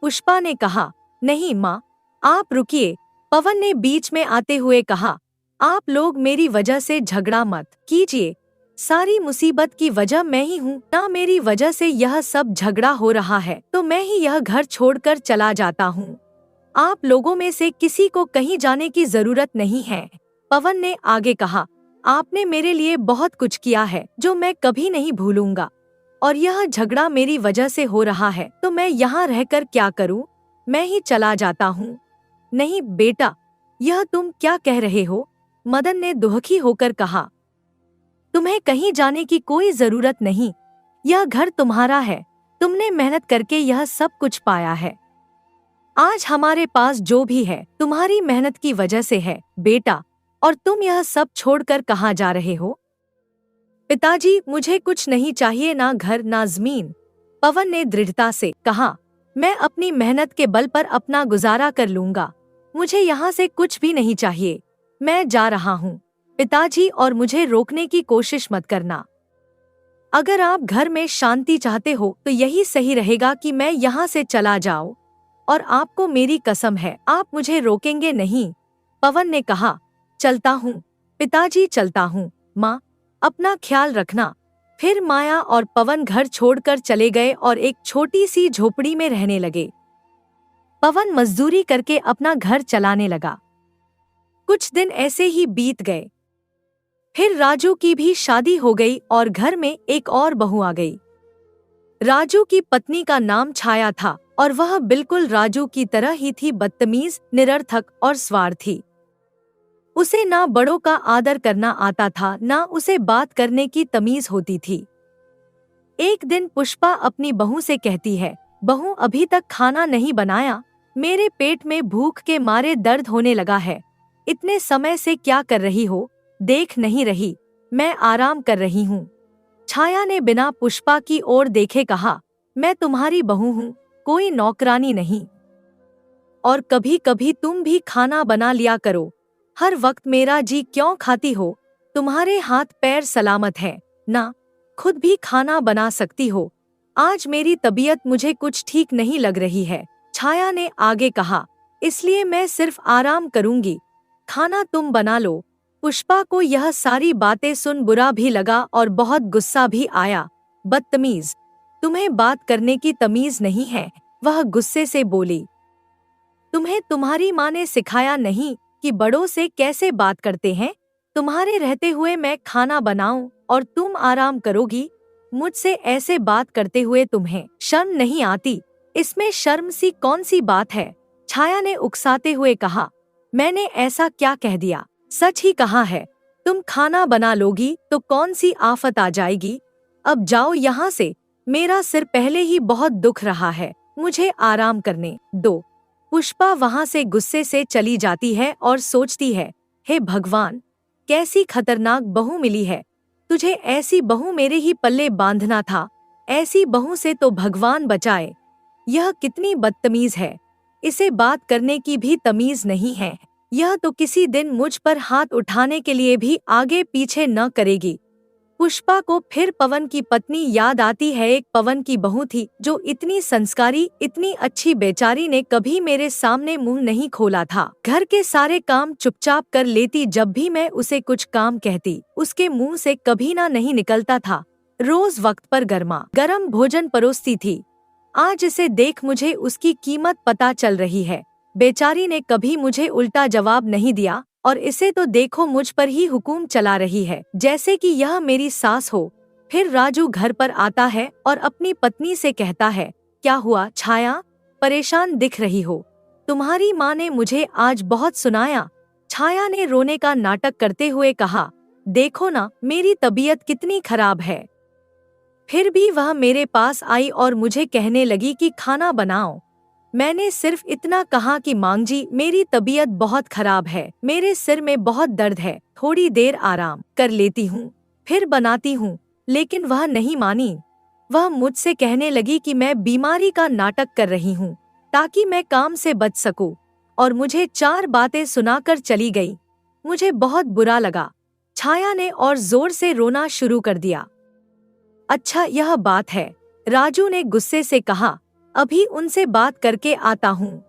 पुष्पा ने कहा, नहीं माँ, आप रुकिए। पवन ने बीच में आते हुए कहा, आप लोग मेरी वजह से झगड़ा मत कीजिए, सारी मुसीबत की वजह मैं ही हूँ ना, मेरी वजह से यह सब झगड़ा हो रहा है तो मैं ही यह घर छोड़कर चला जाता हूँ। आप लोगों में से किसी को कहीं जाने की जरूरत नहीं है। पवन ने आगे कहा, आपने मेरे लिए बहुत कुछ किया है जो मैं कभी नहीं भूलूंगा, और यह झगड़ा मेरी वजह से हो रहा है तो मैं यहाँ रहकर क्या करूँ, मैं ही चला जाता हूँ। नहीं बेटा, यह तुम क्या कह रहे हो? मदन ने दुखी होकर कहा, तुम्हें कहीं जाने की कोई जरूरत नहीं, यह घर तुम्हारा है, तुमने मेहनत करके यह सब कुछ पाया है। आज हमारे पास जो भी है तुम्हारी मेहनत की वजह से है बेटा, और तुम यह सब छोड़कर कहाँ जा रहे हो? पिताजी, मुझे कुछ नहीं चाहिए, ना घर ना जमीन। पवन ने दृढ़ता से कहा, मैं अपनी मेहनत के बल पर अपना गुजारा कर लूंगा। मुझे यहाँ से कुछ भी नहीं चाहिए। मैं जा रहा हूँ पिताजी, और मुझे रोकने की कोशिश मत करना। अगर आप घर में शांति चाहते हो तो यही सही रहेगा कि मैं यहाँ से चला जाऊं, और आपको मेरी कसम है आप मुझे रोकेंगे नहीं। पवन ने कहा, चलता हूँ पिताजी, चलता हूँ माँ, अपना ख्याल रखना। फिर माया और पवन घर छोड़कर चले गए और एक छोटी सी झोपड़ी में रहने लगे। पवन मजदूरी करके अपना घर चलाने लगा। कुछ दिन ऐसे ही बीत गए। फिर राजू की भी शादी हो गई और घर में एक और बहू आ गई। राजू की पत्नी का नाम छाया था और वह बिल्कुल राजू की तरह ही थी, बदतमीज, निरर्थक और स्वार्थी। उसे ना बड़ों का आदर करना आता था, ना उसे बात करने की तमीज होती थी। एक दिन पुष्पा अपनी बहू से कहती है, बहू अभी तक खाना नहीं बनाया, मेरे पेट में भूख के मारे दर्द होने लगा है। इतने समय से क्या कर रही हो? देख नहीं रही मैं आराम कर रही हूँ। छाया ने बिना पुष्पा की ओर देखे कहा, मैं तुम्हारी बहू हूँ, कोई नौकरानी नहीं। और कभी कभी तुम भी खाना बना लिया करो। हर वक्त मेरा जी क्यों खाती हो? तुम्हारे हाथ पैर सलामत है ना, खुद भी खाना बना सकती हो। आज मेरी तबीयत मुझे कुछ ठीक नहीं लग रही है, छाया ने आगे कहा, इसलिए मैं सिर्फ आराम करूंगी, खाना तुम बना लो। पुष्पा को यह सारी बातें सुन बुरा भी लगा और बहुत गुस्सा भी आया। बदतमीज, तुम्हें बात करने की तमीज नहीं है, वह गुस्से से बोली। तुम्हें तुम्हारी माँ ने सिखाया नहीं कि बड़ों से कैसे बात करते हैं? तुम्हारे रहते हुए मैं खाना बनाऊं और तुम आराम करोगी? मुझसे ऐसे बात करते हुए तुम्हें शर्म नहीं आती? इसमें शर्म सी कौन सी बात है? छाया ने उकसाते हुए कहा, मैंने ऐसा क्या कह दिया? सच ही कहा है। तुम खाना बना लोगी तो कौन सी आफत आ जाएगी? अब जाओ यहाँ से, मेरा सिर पहले ही बहुत दुख रहा है, मुझे आराम करने दो। पुष्पा वहाँ से गुस्से से चली जाती है और सोचती है, हे भगवान, कैसी खतरनाक बहू मिली है। तुझे ऐसी बहू मेरे ही पल्ले बांधना था। ऐसी बहू से तो भगवान बचाए। यह कितनी बदतमीज है, इसे बात करने की भी तमीज नहीं है। यह तो किसी दिन मुझ पर हाथ उठाने के लिए भी आगे पीछे न करेगी। पुष्पा को फिर पवन की पत्नी याद आती है। एक पवन की बहू थी जो इतनी संस्कारी, इतनी अच्छी, बेचारी ने कभी मेरे सामने मुंह नहीं खोला था। घर के सारे काम चुपचाप कर लेती, जब भी मैं उसे कुछ काम कहती उसके मुंह से कभी ना नहीं निकलता था। रोज वक्त पर गर्मा गर्म भोजन परोसती थी। आज इसे देख मुझे उसकी कीमत पता चल रही है। बेचारी ने कभी मुझे उल्टा जवाब नहीं दिया और इसे तो देखो मुझ पर ही हुकूम चला रही है, जैसे कि यह मेरी सास हो। फिर राजू घर पर आता है और अपनी पत्नी से कहता है, क्या हुआ छाया, परेशान दिख रही हो? तुम्हारी माँ ने मुझे आज बहुत सुनाया। छाया ने रोने का नाटक करते हुए कहा, देखो ना मेरी तबीयत कितनी खराब है। फिर भी वह मेरे पास आई और मुझे कहने लगी कि खाना बनाओ। मैंने सिर्फ इतना कहा कि मांग जी, मेरी तबीयत बहुत खराब है, मेरे सिर में बहुत दर्द है, थोड़ी देर आराम कर लेती हूँ, फिर बनाती हूँ। लेकिन वह नहीं मानी। वह मुझसे कहने लगी कि मैं बीमारी का नाटक कर रही हूँ ताकि मैं काम से बच सकूं, और मुझे 4 बातें सुनाकर चली गई। मुझे बहुत बुरा लगा। छाया ने और जोर से रोना शुरू कर दिया। अच्छा यह बात है, राजू ने गुस्से से कहा, अभी उनसे बात करके आता हूँ।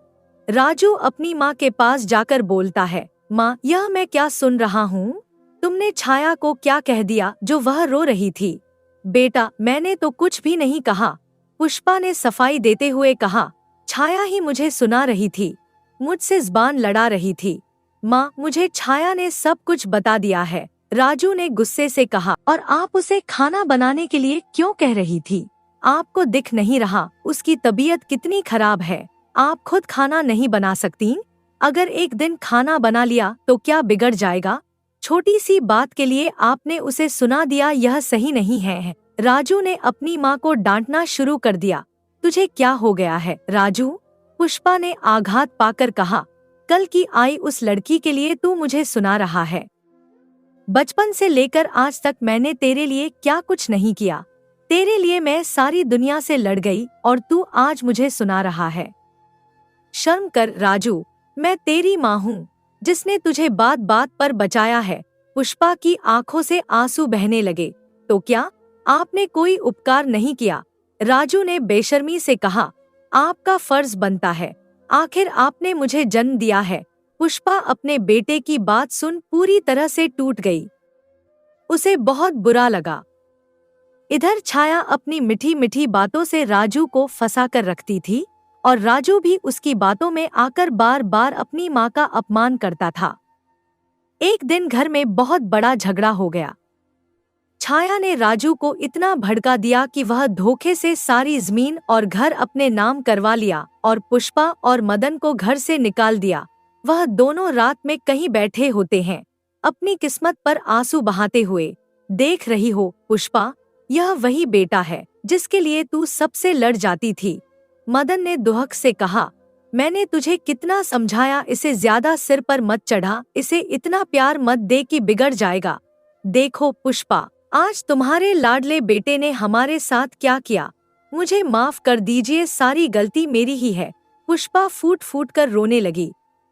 राजू अपनी माँ के पास जाकर बोलता है, माँ, यह मैं क्या सुन रहा हूँ? तुमने छाया को क्या कह दिया जो वह रो रही थी? बेटा, मैंने तो कुछ भी नहीं कहा, पुष्पा ने सफाई देते हुए कहा। छाया ही मुझे सुना रही थी, मुझसे ज़बान लड़ा रही थी। माँ, मुझे छाया ने सब कुछ बता दिया है, राजू ने गुस्से से कहा। और आप उसे खाना बनाने के लिए क्यों कह रही थी? आपको दिख नहीं रहा उसकी तबीयत कितनी खराब है? आप खुद खाना नहीं बना सकती? अगर एक दिन खाना बना लिया तो क्या बिगड़ जाएगा? छोटी सी बात के लिए आपने उसे सुना दिया, यह सही नहीं है। राजू ने अपनी माँ को डांटना शुरू कर दिया। तुझे क्या हो गया है राजू? पुष्पा ने आघात पाकर कहा, कल की आई उस लड़की के लिए तू मुझे सुना रहा है? बचपन से लेकर आज तक मैंने तेरे लिए क्या कुछ नहीं किया? तेरे लिए मैं सारी दुनिया से लड़ गई और तू आज मुझे सुना रहा है। शर्म कर राजू, मैं तेरी माँ हूँ जिसने तुझे बात बात पर बचाया है। पुष्पा की आंखों से आंसू बहने लगे। तो क्या आपने कोई उपकार नहीं किया? राजू ने बेशर्मी से कहा। आपका फर्ज बनता है, आखिर आपने मुझे जन्म दिया है। पुष्पा अपने बेटे की बात सुन पूरी तरह से टूट गई। उसे बहुत बुरा लगा। इधर छाया अपनी मीठी मीठी बातों से राजू को फंसा कर रखती थी और राजू भी उसकी बातों में आकर बार बार अपनी माँ का अपमान करता था। एक दिन घर में बहुत बड़ा झगड़ा हो गया। छाया ने राजू को इतना भड़का दिया कि वह धोखे से सारी जमीन और घर अपने नाम करवा लिया और पुष्पा और मदन को घर से निकाल दिया। वह दोनों रात में कहीं बैठे होते हैं, अपनी किस्मत पर आंसू बहाते हुए। देख रही हो पुष्पा, यह वही बेटा है जिसके लिए तू सबसे लड़ जाती थी। मदन ने दुहक से कहा। मैंने तुझे कितना समझाया, इसे ज्यादा सिर पर मत चढ़ा, इसे इतना प्यार मत दे कि बिगड़ जाएगा। देखो पुष्पा, आज तुम्हारे लाडले बेटे ने हमारे साथ क्या किया। मुझे माफ कर दीजिए, सारी गलती मेरी ही है। पुष्पा फूट फूट कर रोने लगी।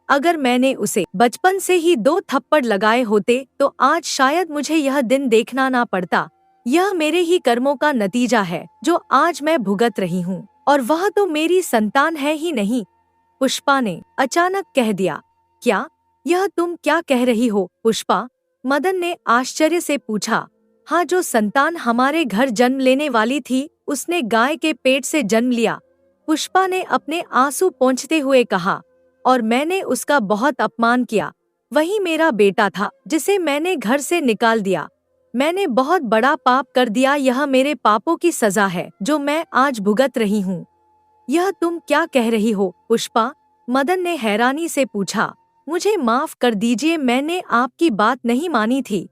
अगर मैंने उसे बचपन से ही 2 थप्पड़ लगाए होते तो आज शायद मुझे यह दिन देखना ना पड़ता। यह मेरे ही कर्मों का नतीजा है जो आज मैं भुगत रही हूँ, और वह तो मेरी संतान है ही नहीं। पुष्पा ने अचानक कह दिया। क्या? यह तुम क्या कह रही हो पुष्पा? मदन ने आश्चर्य से पूछा। हाँ, जो संतान हमारे घर जन्म लेने वाली थी उसने गाय के पेट से जन्म लिया। पुष्पा ने अपने आंसू पोंछते हुए कहा। और मैंने उसका बहुत अपमान किया। वही मेरा बेटा था जिसे मैंने घर से निकाल दिया। मैंने बहुत बड़ा पाप कर दिया। यह मेरे पापों की सजा है जो मैं आज भुगत रही हूँ। यह तुम क्या कह रही हो पुष्पा? मदन ने हैरानी से पूछा। मुझे माफ कर दीजिए, मैंने आपकी बात नहीं मानी थी।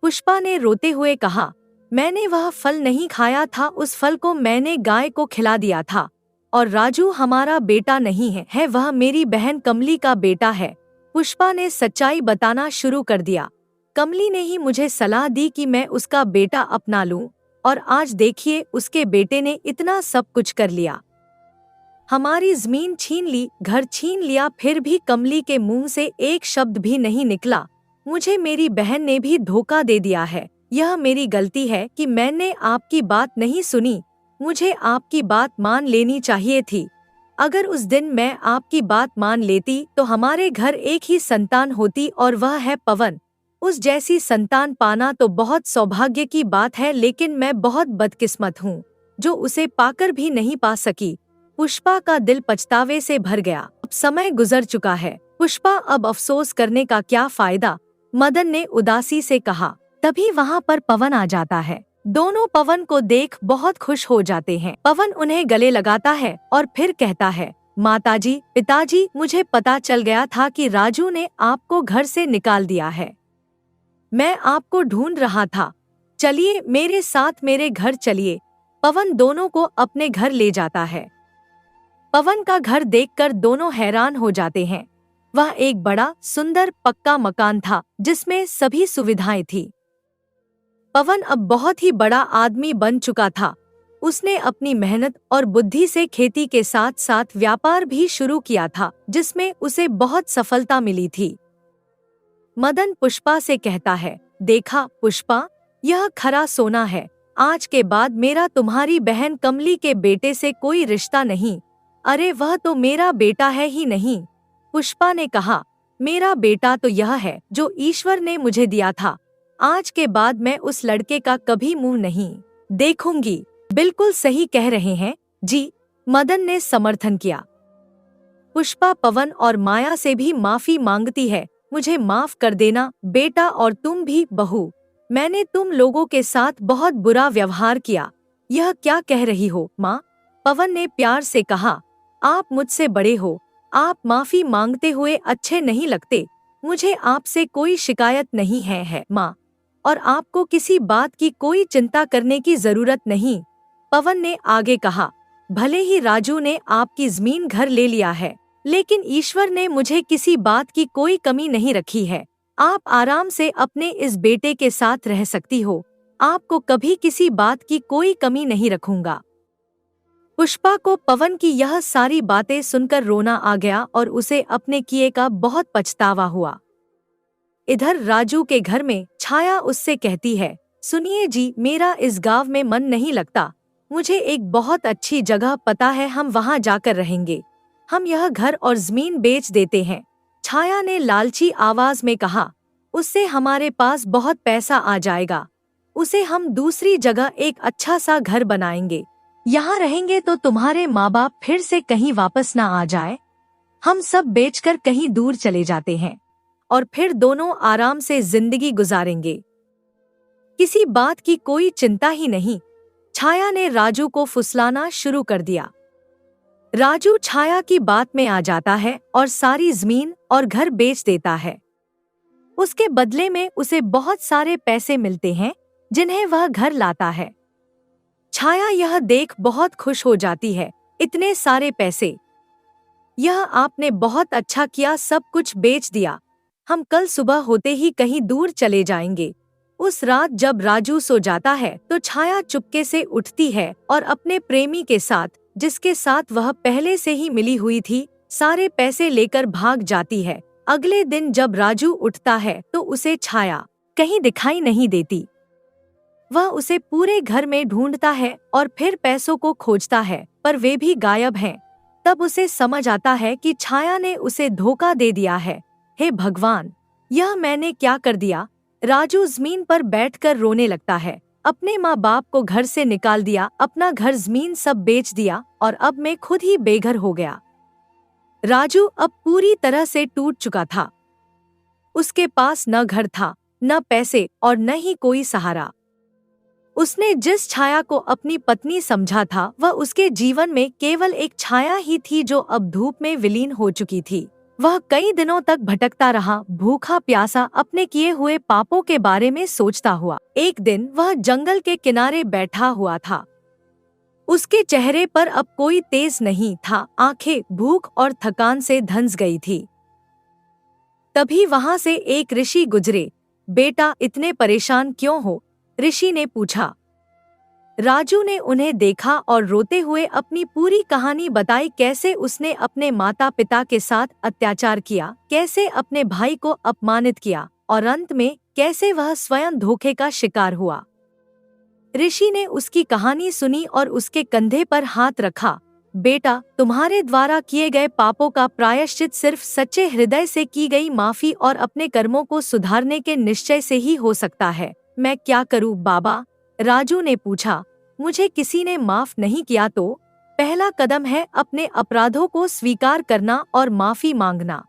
पुष्पा ने रोते हुए कहा। मैंने वह फल नहीं खाया था, उस फल को मैंने गाय को खिला दिया था। और राजू हमारा बेटा नहीं है, वह मेरी बहन कमली का बेटा है। पुष्पा ने सच्चाई बताना शुरू कर दिया। कमली ने ही मुझे सलाह दी कि मैं उसका बेटा अपना लूं, और आज देखिए उसके बेटे ने इतना सब कुछ कर लिया। हमारी जमीन छीन ली, घर छीन लिया, फिर भी कमली के मुंह से एक शब्द भी नहीं निकला। मुझे मेरी बहन ने भी धोखा दे दिया है। यह मेरी गलती है कि मैंने आपकी बात नहीं सुनी। मुझे आपकी बात मान लेनी चाहिए थी। अगर उस दिन मैं आपकी बात मान लेती तो हमारे घर एक ही संतान होती, और वह है पवन। उस जैसी संतान पाना तो बहुत सौभाग्य की बात है, लेकिन मैं बहुत बदकिस्मत हूँ जो उसे पाकर भी नहीं पा सकी। पुष्पा का दिल पछतावे से भर गया। अब समय गुजर चुका है पुष्पा, अब अफसोस करने का क्या फायदा? मदन ने उदासी से कहा। तभी वहाँ पर पवन आ जाता है। दोनों पवन को देख बहुत खुश हो जाते हैं। पवन उन्हें गले लगाता है और फिर कहता है। माताजी, पिताजी, मुझे पता चल गया था कि राजू ने आपको घर से निकाल दिया है। मैं आपको ढूंढ रहा था। चलिए मेरे साथ मेरे घर चलिए। पवन दोनों को अपने घर ले जाता है। पवन का घर देखकर दोनों हैरान हो जाते हैं। वह एक बड़ा सुंदर पक्का मकान था जिसमें सभी सुविधाएं थी। पवन अब बहुत ही बड़ा आदमी बन चुका था। उसने अपनी मेहनत और बुद्धि से खेती के साथ साथ व्यापार भी शुरू किया था, जिसमें उसे बहुत सफलता मिली थी। मदन पुष्पा से कहता है। देखा पुष्पा, यह खरा सोना है। आज के बाद मेरा तुम्हारी बहन कमली के बेटे से कोई रिश्ता नहीं। अरे वह तो मेरा बेटा है ही नहीं। पुष्पा ने कहा। मेरा बेटा तो यह है जो ईश्वर ने मुझे दिया था। आज के बाद मैं उस लड़के का कभी मुंह नहीं देखूंगी। बिल्कुल सही कह रहे हैं जी, मदन ने समर्थन किया। पुष्पा पवन और माया से भी माफी मांगती है। मुझे माफ कर देना बेटा, और तुम भी बहू। मैंने तुम लोगों के साथ बहुत बुरा व्यवहार किया। यह क्या कह रही हो माँ? पवन ने प्यार से कहा। आप मुझसे बड़े हो, आप माफी मांगते हुए अच्छे नहीं लगते। मुझे आपसे कोई शिकायत नहीं है माँ, और आपको किसी बात की कोई चिंता करने की जरूरत नहीं। पवन ने आगे कहा। भले ही राजू ने आपकी जमीन घर ले लिया है, लेकिन ईश्वर ने मुझे किसी बात की कोई कमी नहीं रखी है। आप आराम से अपने इस बेटे के साथ रह सकती हो। आपको कभी किसी बात की कोई कमी नहीं रखूंगा। पुष्पा को पवन की यह सारी बातें सुनकर रोना आ गया और उसे अपने किए का बहुत पछतावा हुआ। इधर राजू के घर में छाया उससे कहती है, सुनिए जी, मेरा इस गांव में मन नहीं लगता। मुझे एक बहुत अच्छी जगह पता है, हम वहां जाकर रहेंगे। हम यह घर और जमीन बेच देते हैं। छाया ने लालची आवाज में कहा, उससे हमारे पास बहुत पैसा आ जाएगा। उसे हम दूसरी जगह एक अच्छा सा घर बनाएंगे। यहाँ रहेंगे तो तुम्हारे माँ बाप फिर से कहीं वापस ना आ जाए। हम सब बेचकर कहीं दूर चले जाते हैं और फिर दोनों आराम से जिंदगी गुजारेंगे। किसी बात की कोई चिंता ही नहीं। छाया ने राजू को फुसलाना शुरू कर दिया। राजू छाया की बात में आ जाता है और सारी जमीन और घर बेच देता है। उसके बदले में उसे बहुत सारे पैसे मिलते हैं जिन्हें वह घर लाता है। छाया यह देख बहुत खुश हो जाती है। इतने सारे पैसे! यह आपने बहुत अच्छा किया, सब कुछ बेच दिया। हम कल सुबह होते ही कहीं दूर चले जाएंगे। उस रात जब राजू सो जाता है तो छाया चुपके से उठती है और अपने प्रेमी के साथ, जिसके साथ वह पहले से ही मिली हुई थी, सारे पैसे लेकर भाग जाती है। अगले दिन जब राजू उठता है तो उसे छाया कहीं दिखाई नहीं देती। वह उसे पूरे घर में ढूंढता है और फिर पैसों को खोजता है, पर वे भी गायब हैं। तब उसे समझ आता है कि छाया ने उसे धोखा दे दिया है। हे भगवान, यह मैंने क्या कर दिया? राजू जमीन पर बैठकर रोने लगता है। अपने माँ बाप को घर से निकाल दिया, अपना घर जमीन सब बेच दिया और अब मैं खुद ही बेघर हो गया। राजू अब पूरी तरह से टूट चुका था। उसके पास न घर था, न पैसे और न ही कोई सहारा। उसने जिस छाया को अपनी पत्नी समझा था, वह उसके जीवन में केवल एक छाया ही थी जो अब धूप में विलीन हो चुकी थी। वह कई दिनों तक भटकता रहा, भूखा प्यासा, अपने किए हुए पापों के बारे में सोचता हुआ। एक दिन वह जंगल के किनारे बैठा हुआ था। उसके चेहरे पर अब कोई तेज नहीं था, आंखें भूख और थकान से धंस गई थी। तभी वहां से एक ऋषि गुजरे। बेटा, इतने परेशान क्यों हो? ऋषि ने पूछा। राजू ने उन्हें देखा और रोते हुए अपनी पूरी कहानी बताई, कैसे उसने अपने माता पिता के साथ अत्याचार किया, कैसे अपने भाई को अपमानित किया और अंत में कैसे वह स्वयं धोखे का शिकार हुआ। ऋषि ने उसकी कहानी सुनी और उसके कंधे पर हाथ रखा। बेटा, तुम्हारे द्वारा किए गए पापों का प्रायश्चित सिर्फ सच्चे हृदय से की गई माफी और अपने कर्मों को सुधारने के निश्चय से ही हो सकता है। मैं क्या करूं बाबा? राजू ने पूछा। मुझे किसी ने माफ नहीं किया तो पहला कदम है अपने अपराधों को स्वीकार करना और माफी मांगना।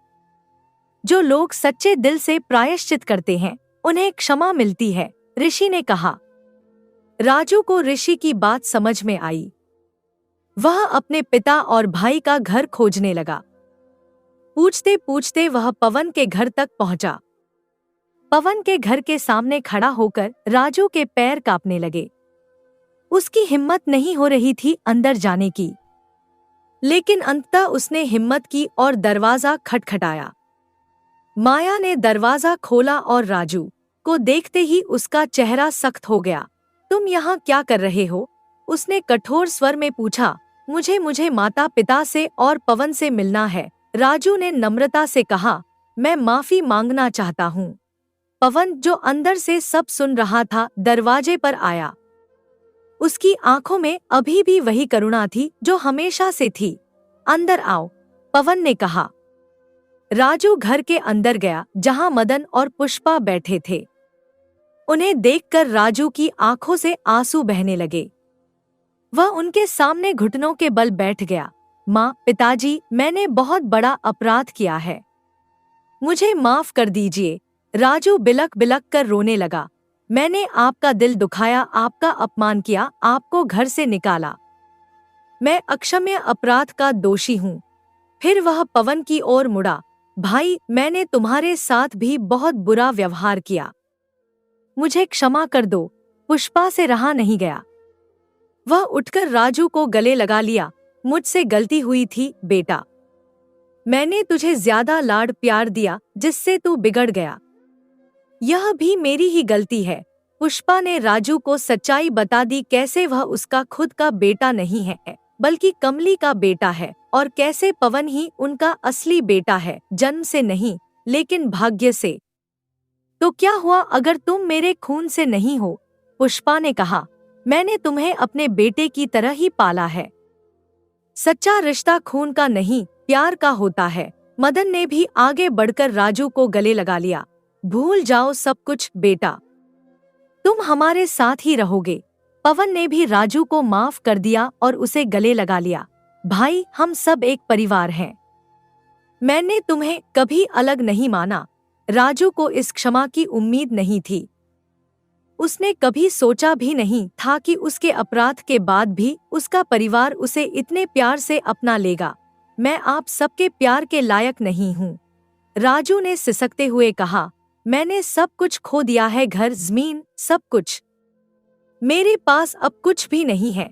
जो लोग सच्चे दिल से प्रायश्चित करते हैं उन्हें क्षमा मिलती है, ऋषि ने कहा। राजू को ऋषि की बात समझ में आई। वह अपने पिता और भाई का घर खोजने लगा। पूछते पूछते वह पवन के घर तक पहुंचा। पवन के घर के सामने खड़ा होकर राजू के पैर कांपने लगे। उसकी हिम्मत नहीं हो रही थी अंदर जाने की, लेकिन अंततः उसने हिम्मत की और दरवाजा खटखटाया। माया ने दरवाजा खोला और राजू को देखते ही उसका चेहरा सख्त हो गया। तुम यहाँ क्या कर रहे हो? उसने कठोर स्वर में पूछा। मुझे माता पिता से और पवन से मिलना है, राजू ने नम्रता से कहा। मैं माफी मांगना चाहता हूँ। पवन, जो अंदर से सब सुन रहा था, दरवाजे पर आया। उसकी आंखों में अभी भी वही करुणा थी जो हमेशा से थी। अंदर आओ, पवन ने कहा। राजू घर के अंदर गया जहां मदन और पुष्पा बैठे थे। उन्हें देखकर राजू की आंखों से आंसू बहने लगे। वह उनके सामने घुटनों के बल बैठ गया। माँ, पिताजी, मैंने बहुत बड़ा अपराध किया है, मुझे माफ कर दीजिए। राजू बिलक बिलक कर रोने लगा। मैंने आपका दिल दुखाया, आपका अपमान किया, आपको घर से निकाला। मैं अक्षम्य अपराध का दोषी हूँ। फिर वह पवन की ओर मुड़ा। भाई, मैंने तुम्हारे साथ भी बहुत बुरा व्यवहार किया, मुझे क्षमा कर दो। पुष्पा से रहा नहीं गया। वह उठकर राजू को गले लगा लिया। मुझसे गलती हुई थी बेटा, मैंने तुझे ज्यादा लाड प्यार दिया जिससे तू बिगड़ गया। यह भी मेरी ही गलती है। पुष्पा ने राजू को सच्चाई बता दी, कैसे वह उसका खुद का बेटा नहीं है बल्कि कमली का बेटा है, और कैसे पवन ही उनका असली बेटा है, जन्म से नहीं लेकिन भाग्य से। तो क्या हुआ अगर तुम मेरे खून से नहीं हो? पुष्पा ने कहा, मैंने तुम्हें अपने बेटे की तरह ही पाला है। सच्चा रिश्ता खून का नहीं, प्यार का होता है। मदन ने भी आगे बढ़कर राजू को गले लगा लिया। भूल जाओ सब कुछ बेटा, तुम हमारे साथ ही रहोगे। पवन ने भी राजू को माफ कर दिया और उसे गले लगा लिया। भाई, हम सब एक परिवार हैं। मैंने तुम्हें कभी अलग नहीं माना। राजू को इस क्षमा की उम्मीद नहीं थी। उसने कभी सोचा भी नहीं था कि उसके अपराध के बाद भी उसका परिवार उसे इतने प्यार से अपना लेगा। मैं आप सबके प्यार के लायक नहीं हूँ, राजू ने सिसकते हुए कहा। मैंने सब कुछ खो दिया है, घर जमीन सब कुछ। मेरे पास अब कुछ भी नहीं है,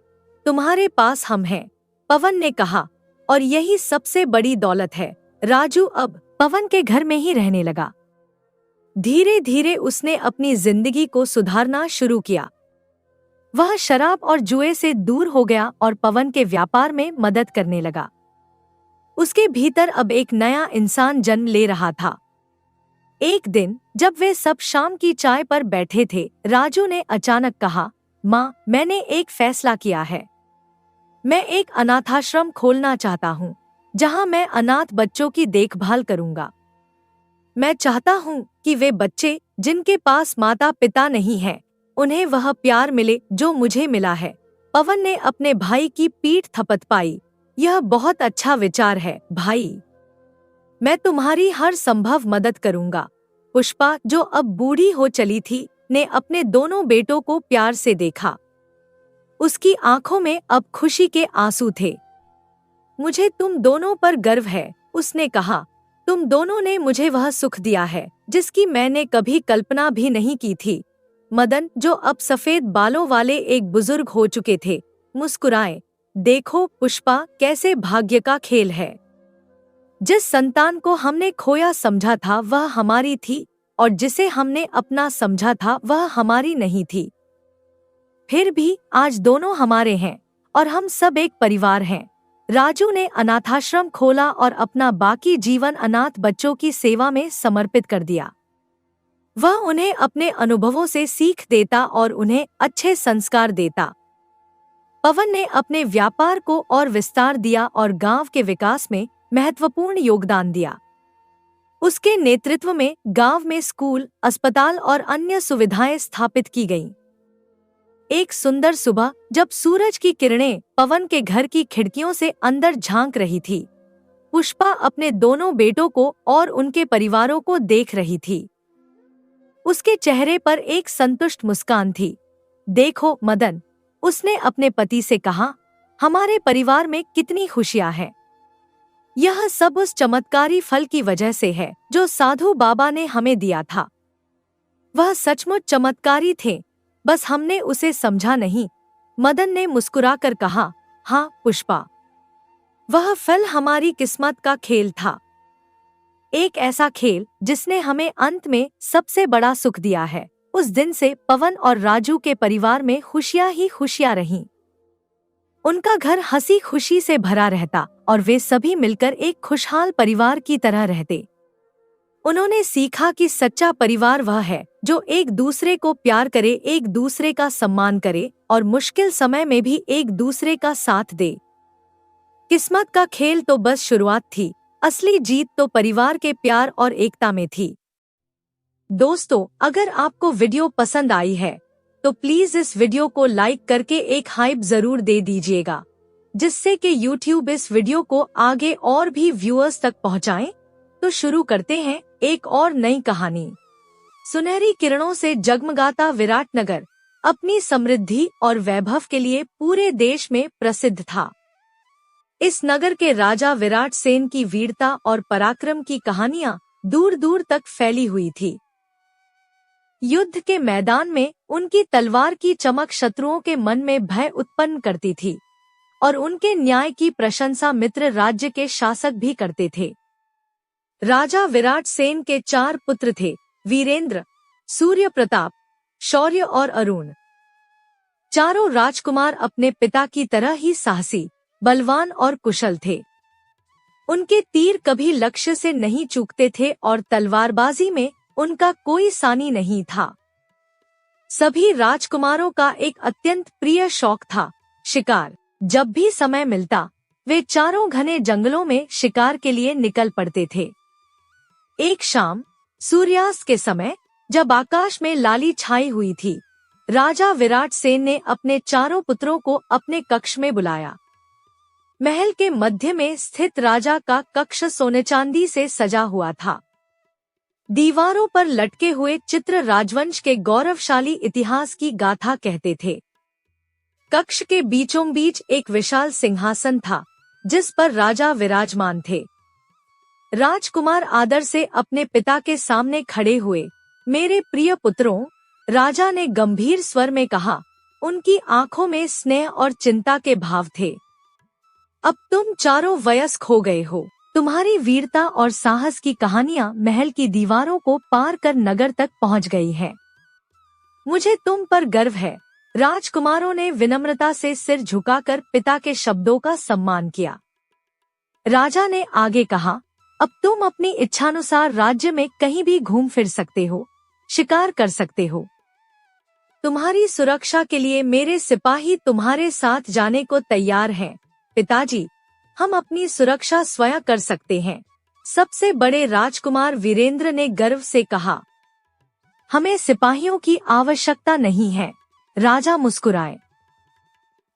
तुम्हारे पास हम हैं, पवन ने कहा। और यही सबसे बड़ी दौलत है। राजू अब पवन के घर में ही रहने लगा। धीरे धीरे उसने अपनी जिंदगी को सुधारना शुरू किया। वह शराब और जुए से दूर हो गया और पवन के व्यापार में मदद करने लगा। उसके भीतर अब एक नया इंसान जन्म ले रहा था। एक दिन जब वे सब शाम की चाय पर बैठे थे, राजू ने अचानक कहा, माँ, मैंने एक फैसला किया है। मैं एक अनाथाश्रम खोलना चाहता हूँ, जहाँ मैं अनाथ बच्चों की देखभाल करूँगा। मैं चाहता हूँ कि वे बच्चे जिनके पास माता पिता नहीं है, उन्हें वह प्यार मिले जो मुझे मिला है। पवन ने अपने भाई की पीठ थपथपाई। यह बहुत अच्छा विचार है भाई, मैं तुम्हारी हर संभव मदद करूँगा। पुष्पा, जो अब बूढ़ी हो चली थी, ने अपने दोनों बेटों को प्यार से देखा। उसकी आंखों में अब खुशी के आंसू थे। मुझे तुम दोनों पर गर्व है, उसने कहा। तुम दोनों ने मुझे वह सुख दिया है जिसकी मैंने कभी कल्पना भी नहीं की थी। मदन, जो अब सफेद बालों वाले एक बुजुर्ग हो चुके थे, मुस्कुराए। देखो पुष्पा, कैसे भाग्य का खेल है। जिस संतान को हमने खोया समझा था वह हमारी थी, और जिसे हमने अपना समझा था वह हमारी नहीं थी। फिर भी आज दोनों हमारे हैं और हम सब एक परिवार हैं। राजू ने अनाथाश्रम खोला और अपना बाकी जीवन अनाथ बच्चों की सेवा में समर्पित कर दिया। वह उन्हें अपने अनुभवों से सीख देता और उन्हें अच्छे संस्कार देता। पवन ने अपने व्यापार को और विस्तार दिया और गांव के विकास में महत्वपूर्ण योगदान दिया। उसके नेतृत्व में गांव में स्कूल, अस्पताल और अन्य सुविधाएं स्थापित की गईं। एक सुंदर सुबह जब सूरज की किरणें पवन के घर की खिड़कियों से अंदर झांक रही थी, पुष्पा अपने दोनों बेटों को और उनके परिवारों को देख रही थी। उसके चेहरे पर एक संतुष्ट मुस्कान थी। देखो मदन, उसने अपने पति से कहा, हमारे परिवार में कितनी खुशियां हैं। यह सब उस चमत्कारी फल की वजह से है जो साधु बाबा ने हमें दिया था। वह सचमुच चमत्कारी थे, बस हमने उसे समझा नहीं। मदन ने मुस्कुराकर कहा, हाँ पुष्पा, वह फल हमारी किस्मत का खेल था। एक ऐसा खेल जिसने हमें अंत में सबसे बड़ा सुख दिया है। उस दिन से पवन और राजू के परिवार में खुशियां ही खुशियां रहीं। उनका घर हंसी खुशी से भरा रहता और वे सभी मिलकर एक खुशहाल परिवार की तरह रहते। उन्होंने सीखा कि सच्चा परिवार वह है जो एक दूसरे को प्यार करे, एक दूसरे का सम्मान करे और मुश्किल समय में भी एक दूसरे का साथ दे। किस्मत का खेल तो बस शुरुआत थी, असली जीत तो परिवार के प्यार और एकता में थी। दोस्तों, अगर आपको वीडियो पसंद आई है तो प्लीज इस वीडियो को लाइक करके एक हाइप जरूर दे दीजिएगा, जिससे कि YouTube इस वीडियो को आगे और भी व्यूअर्स तक पहुंचाए। तो शुरू करते हैं एक और नई कहानी। सुनहरी किरणों से जगमगाता विराटनगर अपनी समृद्धि और वैभव के लिए पूरे देश में प्रसिद्ध था। इस नगर के राजा विराट सेन की वीरता और पराक्रम की कहानियां दूर दूर तक फैली हुई थी। युद्ध के मैदान में उनकी तलवार की चमक शत्रुओं के मन में भय उत्पन्न करती थी और उनके न्याय की प्रशंसा मित्र राज्य के शासक भी करते थे। राजा विराट सेन के 4 पुत्र थे, वीरेंद्र, सूर्य प्रताप, शौर्य और अरुण। चारों राजकुमार अपने पिता की तरह ही साहसी, बलवान और कुशल थे। उनके तीर कभी लक्ष्य से नहीं चूकते थे और तलवारबाजी में उनका कोई सानी नहीं था। सभी राजकुमारों का एक अत्यंत प्रिय शौक था शिकार। जब भी समय मिलता वे चारों घने जंगलों में शिकार के लिए निकल पड़ते थे। एक शाम सूर्यास्त के समय जब आकाश में लाली छाई हुई थी, राजा विराट सेन ने अपने चारों पुत्रों को अपने कक्ष में बुलाया। महल के मध्य में स्थित राजा का कक्ष सोने चांदी से सजा हुआ था। दीवारों पर लटके हुए चित्र राजवंश के गौरवशाली इतिहास की गाथा कहते थे। कक्ष के बीचों बीच एक विशाल सिंहासन था जिस पर राजा विराजमान थे। राजकुमार आदर से अपने पिता के सामने खड़े हुए। मेरे प्रिय पुत्रों, राजा ने गंभीर स्वर में कहा। उनकी आंखों में स्नेह और चिंता के भाव थे। अब तुम चारों वयस्क हो गए हो। तुम्हारी वीरता और साहस की कहानियां महल की दीवारों को पार कर नगर तक पहुंच गई है। मुझे तुम पर गर्व है। राजकुमारों ने विनम्रता से सिर झुकाकर पिता के शब्दों का सम्मान किया। राजा ने आगे कहा, अब तुम अपनी इच्छानुसार राज्य में कहीं भी घूम फिर सकते हो, शिकार कर सकते हो। तुम्हारी सुरक्षा के लिए मेरे सिपाही तुम्हारे साथ जाने को तैयार हैं। पिताजी, हम अपनी सुरक्षा स्वयं कर सकते हैं। सबसे बड़े राजकुमार वीरेंद्र ने गर्व से कहा। हमें सिपाहियों की आवश्यकता नहीं है। राजा मुस्कुराए।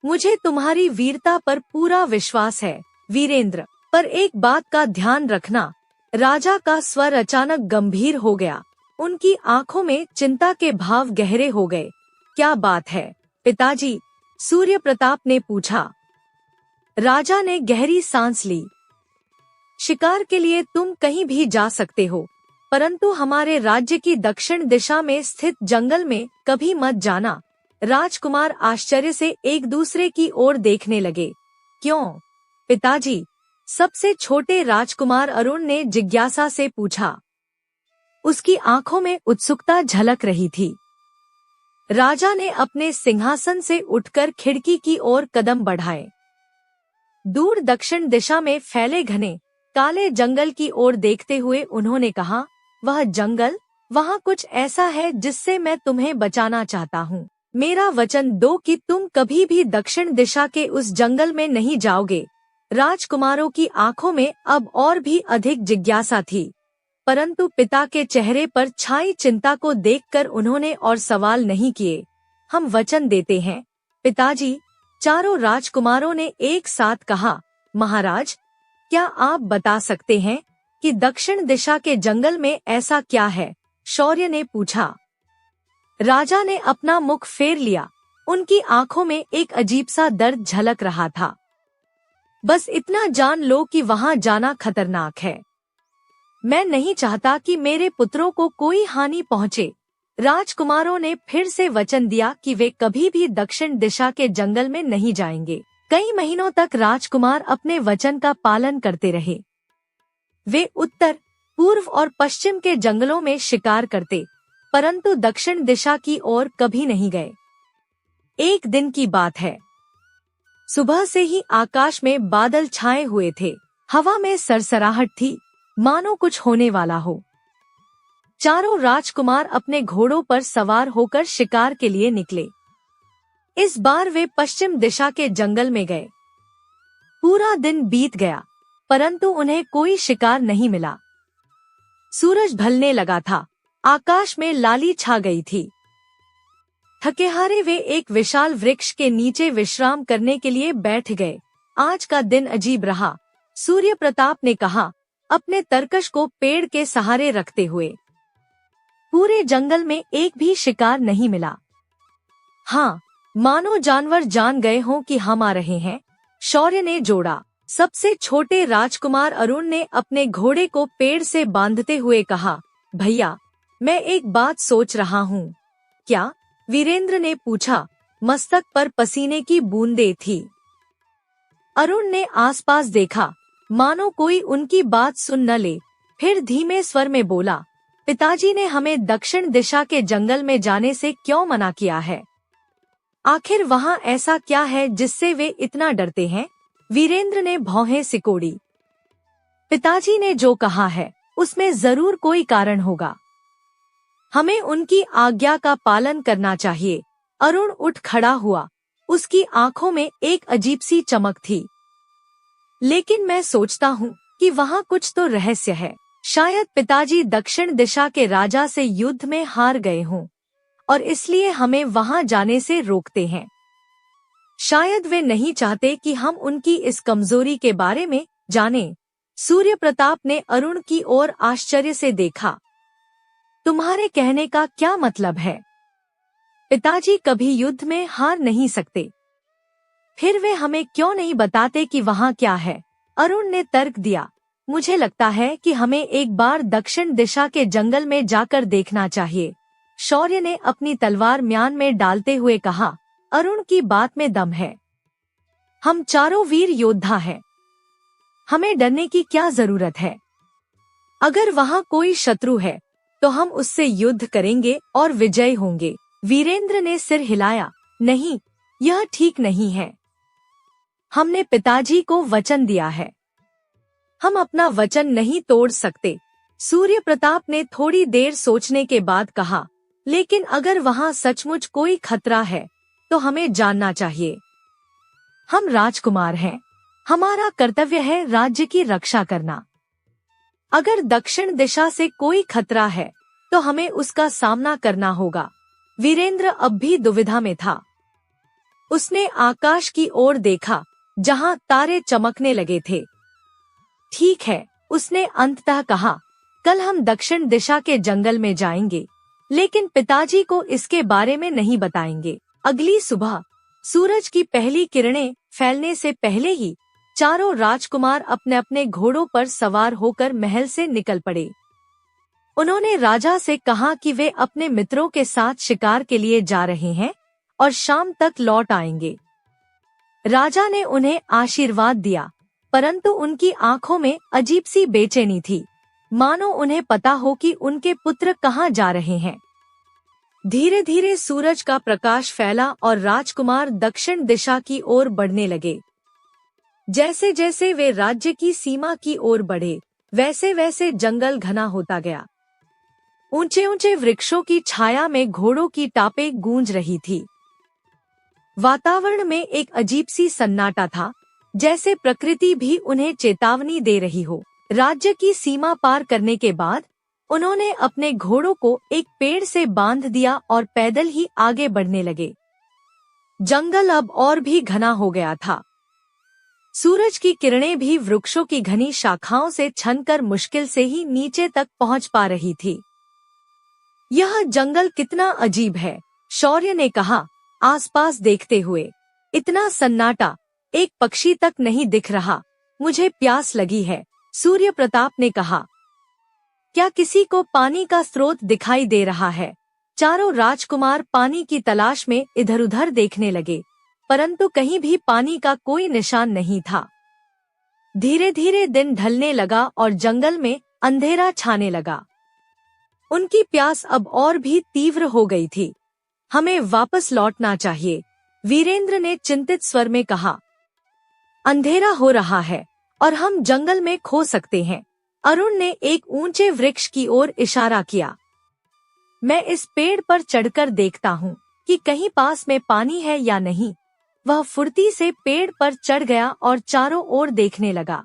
मुझे तुम्हारी वीरता पर पूरा विश्वास है वीरेंद्र, पर एक बात का ध्यान रखना। राजा का स्वर अचानक गंभीर हो गया। उनकी आंखों में चिंता के भाव गहरे हो गए। क्या बात है पिताजी? सूर्य प्रताप ने पूछा। राजा ने गहरी सांस ली। शिकार के लिए तुम कहीं भी जा सकते हो, परंतु हमारे राज्य की दक्षिण दिशा में स्थित जंगल में कभी मत जाना। राजकुमार आश्चर्य से एक दूसरे की ओर देखने लगे। क्यों पिताजी? सबसे छोटे राजकुमार अरुण ने जिज्ञासा से पूछा। उसकी आंखों में उत्सुकता झलक रही थी। राजा ने अपने सिंहासन से उठकर खिड़की की ओर कदम बढ़ाए। दूर दक्षिण दिशा में फैले घने काले जंगल की ओर देखते हुए उन्होंने कहा, वह जंगल, वहाँ कुछ ऐसा है जिससे मैं तुम्हें बचाना चाहता हूँ। मेरा वचन दो कि तुम कभी भी दक्षिण दिशा के उस जंगल में नहीं जाओगे। राजकुमारों की आंखों में अब और भी अधिक जिज्ञासा थी, परंतु पिता के चेहरे पर छाई चिंता को देखकर उन्होंने और सवाल नहीं किए। हम वचन देते हैं पिताजी, चारों राजकुमारों ने एक साथ कहा। महाराज, क्या आप बता सकते हैं कि दक्षिण दिशा के जंगल में ऐसा क्या है? शौर्य ने पूछा। राजा ने अपना मुख फेर लिया। उनकी आंखों में एक अजीब सा दर्द झलक रहा था। बस इतना जान लो कि वहां जाना खतरनाक है। मैं नहीं चाहता कि मेरे पुत्रों को कोई हानि पहुंचे। राजकुमारों ने फिर से वचन दिया कि वे कभी भी दक्षिण दिशा के जंगल में नहीं जाएंगे। कई महीनों तक राजकुमार अपने वचन का पालन करते रहे। वे उत्तर, पूर्व और पश्चिम के जंगलों में शिकार करते, परंतु दक्षिण दिशा की ओर कभी नहीं गए। एक दिन की बात है। सुबह से ही आकाश में बादल छाए हुए थे। हवा में सरसराहट थी, मानो कुछ होने वाला हो। चारों राजकुमार अपने घोड़ों पर सवार होकर शिकार के लिए निकले। इस बार वे पश्चिम दिशा के जंगल में गए। पूरा दिन बीत गया, परंतु उन्हें कोई शिकार नहीं मिला। सूरज ढलने लगा था। आकाश में लाली छा गई थी। थके हारे वे एक विशाल वृक्ष के नीचे विश्राम करने के लिए बैठ गए। आज का दिन अजीब रहा, सूर्य प्रताप ने कहा, अपने तरकश को पेड़ के सहारे रखते हुए। पूरे जंगल में एक भी शिकार नहीं मिला। हाँ, मानो जानवर जान गए हों कि हम आ रहे हैं, शौर्य ने जोड़ा। सबसे छोटे राजकुमार अरुण ने अपने घोड़े को पेड़ से बांधते हुए कहा, भैया, मैं एक बात सोच रहा हूँ। क्या? वीरेंद्र ने पूछा। मस्तक पर पसीने की बूंदें थी। अरुण ने आसपास देखा, मानो कोई उनकी बात सुन न ले। फिर धीमे स्वर में बोला, पिताजी ने हमें दक्षिण दिशा के जंगल में जाने से क्यों मना किया है? आखिर वहाँ ऐसा क्या है जिससे वे इतना डरते हैं? वीरेंद्र ने भौहें सिकोड़ी। पिताजी ने जो कहा है उसमें जरूर कोई कारण होगा। हमें उनकी आज्ञा का पालन करना चाहिए। अरुण उठ खड़ा हुआ। उसकी आंखों में एक अजीब सी चमक थी। लेकिन मैं सोचता हूँ कि वहाँ कुछ तो रहस्य है। शायद पिताजी दक्षिण दिशा के राजा से युद्ध में हार गए हों और इसलिए हमें वहाँ जाने से रोकते हैं। शायद वे नहीं चाहते कि हम उनकी इस कमजोरी के बारे में जानें। सूर्य प्रताप ने अरुण की ओर आश्चर्य से देखा। तुम्हारे कहने का क्या मतलब है? पिताजी कभी युद्ध में हार नहीं सकते। फिर वे हमें क्यों नहीं बताते कि वहाँ क्या है? अरुण ने तर्क दिया। मुझे लगता है कि हमें एक बार दक्षिण दिशा के जंगल में जाकर देखना चाहिए। शौर्य ने अपनी तलवार म्यान में डालते हुए कहा। अरुण की बात में दम है। हम चारों वीर योद्धा हैं। हमें डरने की क्या जरूरत है? अगर वहाँ कोई शत्रु है तो हम उससे युद्ध करेंगे और विजयी होंगे। वीरेंद्र ने सिर हिलाया। नहीं, यह ठीक नहीं है। हमने पिताजी को वचन दिया है। हम अपना वचन नहीं तोड़ सकते। सूर्य प्रताप ने थोड़ी देर सोचने के बाद कहा, लेकिन अगर वहाँ सचमुच कोई खतरा है तो हमें जानना चाहिए। हम राजकुमार हैं। हमारा कर्तव्य है राज्य की रक्षा करना। अगर दक्षिण दिशा से कोई खतरा है तो हमें उसका सामना करना होगा। वीरेंद्र अब भी दुविधा में था। उसने आकाश की ओर देखा जहां तारे चमकने लगे थे। ठीक है, उसने अंततः कहा, कल हम दक्षिण दिशा के जंगल में जाएंगे, लेकिन पिताजी को इसके बारे में नहीं बताएंगे। अगली सुबह सूरज की पहली किरणें फैलने से पहले ही चारों राजकुमार अपने अपने घोड़ों पर सवार होकर महल से निकल पड़े। उन्होंने राजा से कहा कि वे अपने मित्रों के साथ शिकार के लिए जा रहे हैं और शाम तक लौट आएंगे। राजा ने उन्हें आशीर्वाद दिया, परंतु उनकी आंखों में अजीब सी बेचैनी थी, मानो उन्हें पता हो कि उनके पुत्र कहाँ जा रहे हैं। धीरे धीरे सूरज का प्रकाश फैला और राजकुमार दक्षिण दिशा की ओर बढ़ने लगे। जैसे जैसे वे राज्य की सीमा की ओर बढ़े, वैसे वैसे जंगल घना होता गया। ऊंचे ऊंचे वृक्षों की छाया में घोड़ों की टापें गूंज रही थी। वातावरण में एक अजीब सी सन्नाटा था, जैसे प्रकृति भी उन्हें चेतावनी दे रही हो। राज्य की सीमा पार करने के बाद उन्होंने अपने घोड़ों को एक पेड़ से बांध दिया और पैदल ही आगे बढ़ने लगे। जंगल अब और भी घना हो गया था। सूरज की किरणें भी वृक्षों की घनी शाखाओं से छनकर मुश्किल से ही नीचे तक पहुंच पा रही थी। यह जंगल कितना अजीब है, शौर्य ने कहा आसपास देखते हुए। इतना सन्नाटा, एक पक्षी तक नहीं दिख रहा। मुझे प्यास लगी है, सूर्य प्रताप ने कहा। क्या किसी को पानी का स्रोत दिखाई दे रहा है? चारों राजकुमार पानी की तलाश में इधर उधर देखने लगे, परंतु कहीं भी पानी का कोई निशान नहीं था। धीरे धीरे दिन ढलने लगा और जंगल में अंधेरा छाने लगा। उनकी प्यास अब और भी तीव्र हो गई थी। हमें वापस लौटना चाहिए, वीरेंद्र ने चिंतित स्वर में कहा। अंधेरा हो रहा है और हम जंगल में खो सकते हैं। अरुण ने एक ऊंचे वृक्ष की ओर इशारा किया। मैं इस पेड़ पर चढ़कर देखता हूँ कि कहीं पास में पानी है या नहीं। वह फुर्ती से पेड़ पर चढ़ गया और चारों ओर देखने लगा।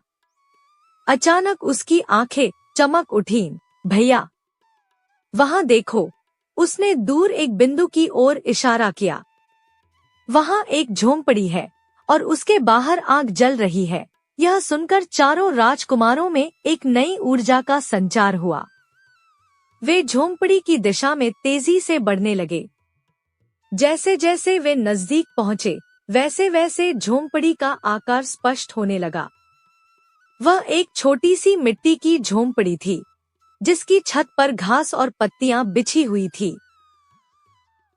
अचानक उसकी आंखें चमक उठीं। भैया, वहां देखो, उसने दूर एक बिंदु की ओर इशारा किया। वहां एक झोंपड़ी है और उसके बाहर आग जल रही है। यह सुनकर चारों राजकुमारों में एक नई ऊर्जा का संचार हुआ। वे झोंपड़ी की दिशा में तेजी से बढ़ने लगे। जैसे जैसे वे नजदीक पहुंचे, वैसे वैसे झोंपड़ी का आकार स्पष्ट होने लगा। वह एक छोटी सी मिट्टी की झोंपड़ी थी, जिसकी छत पर घास और पत्तियां बिछी हुई थी।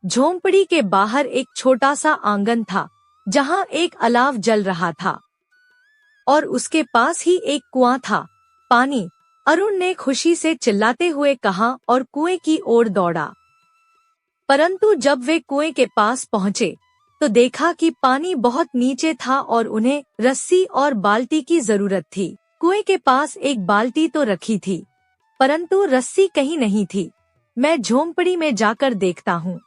झोंपड़ी के बाहर एक छोटा सा आंगन था, जहां एक अलाव जल रहा था और उसके पास ही एक कुआं था। पानी अरुण ने खुशी से चिल्लाते हुए कहा और कुएं की ओर दौड़ा। परंतु जब वे कुएं के पास पहुंचे तो देखा कि पानी बहुत नीचे था और उन्हें रस्सी और बाल्टी की जरूरत थी। कुएं के पास एक बाल्टी तो रखी थी, परंतु रस्सी कहीं नहीं थी। मैं झोंपड़ी में जाकर देखता हूँ,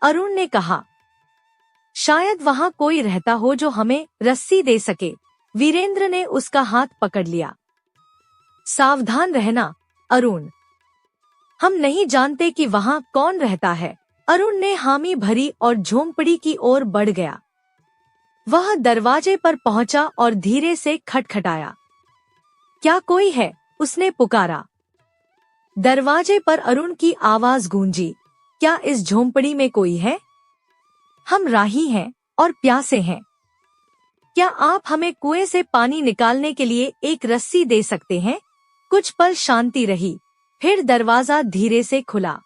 अरुण ने कहा। शायद वहाँ कोई रहता हो जो हमें रस्सी दे सके। वीरेंद्र ने उसका हाथ पकड़ लिया। सावधान रहना, अरुण। हम नहीं जानते कि वहाँ कौन रहता है। अरुण ने हामी भरी और झोंपड़ी की ओर बढ़ गया। वह दरवाजे पर पहुंचा और धीरे से खटखटाया। क्या कोई है? उसने पुकारा। दरवाजे पर अरुण की आवाज गूंजी। क्या इस झोंपड़ी में कोई है? हम राही हैं और प्यासे हैं। क्या आप हमें कुएं से पानी निकालने के लिए एक रस्सी दे सकते हैं? कुछ पल शांति रही, फिर दरवाजा धीरे से खुला।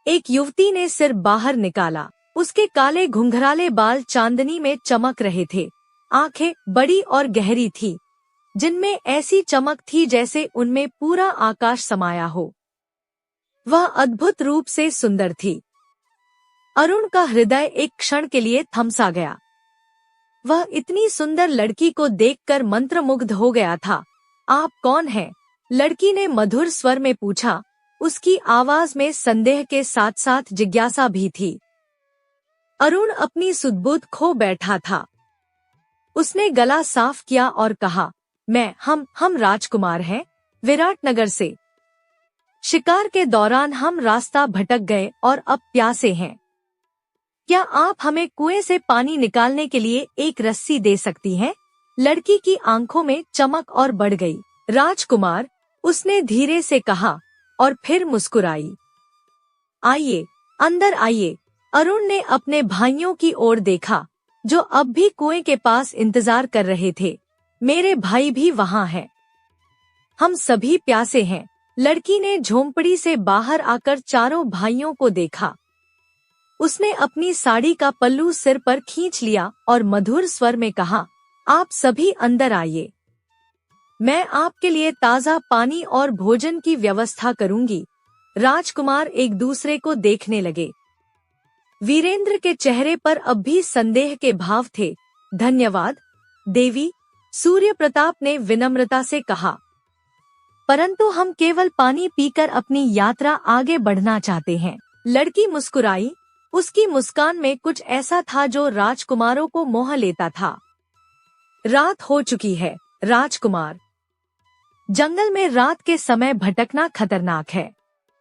एक युवती ने सिर बाहर निकाला। उसके काले घुंघराले बाल चांदनी में चमक रहे थे। आंखें बड़ी और गहरी थी, जिनमें ऐसी चमक थी जैसे उनमें पूरा आकाश समाया हो। वह अद्भुत रूप से सुंदर थी। अरुण का हृदय एक क्षण के लिए थमसा गया। वह इतनी सुंदर लड़की को देखकर मंत्रमुग्ध हो गया था। आप कौन हैं? लड़की ने मधुर स्वर में पूछा। उसकी आवाज में संदेह के साथ साथ जिज्ञासा भी थी। अरुण अपनी सुध-बुध खो बैठा था। उसने गला साफ किया और कहा, हम राजकुमार हैं, विराटनगर से। शिकार के दौरान हम रास्ता भटक गए और अब प्यासे हैं। क्या आप हमें कुएं से पानी निकालने के लिए एक रस्सी दे सकती हैं? लड़की की आंखों में चमक और बढ़ गई। राजकुमार, उसने धीरे से कहा और फिर मुस्कुराई। आइए, अंदर आइए। अरुण ने अपने भाइयों की ओर देखा, जो अब भी कुएं के पास इंतजार कर रहे थे। मेरे भाई भी वहाँ हैं। हम सभी प्यासे हैं। लड़की ने झोंपड़ी से बाहर आकर चारों भाइयों को देखा। उसने अपनी साड़ी का पल्लू सिर पर खींच लिया और मधुर स्वर में कहा, आप सभी अंदर आइए। मैं आपके लिए ताज़ा पानी और भोजन की व्यवस्था करूंगी। राजकुमार एक दूसरे को देखने लगे। वीरेंद्र के चेहरे पर अब भी संदेह के भाव थे। धन्यवाद, देवी, सूर्य प्रताप ने विनम्रता से कहा। परंतु हम केवल पानी पीकर अपनी यात्रा आगे बढ़ना चाहते हैं। लड़की मुस्कुराई। उसकी मुस्कान में कुछ ऐसा था जो राजकुमारों को मोह लेता था। रात हो चुकी है, राजकुमार। जंगल में रात के समय भटकना खतरनाक है।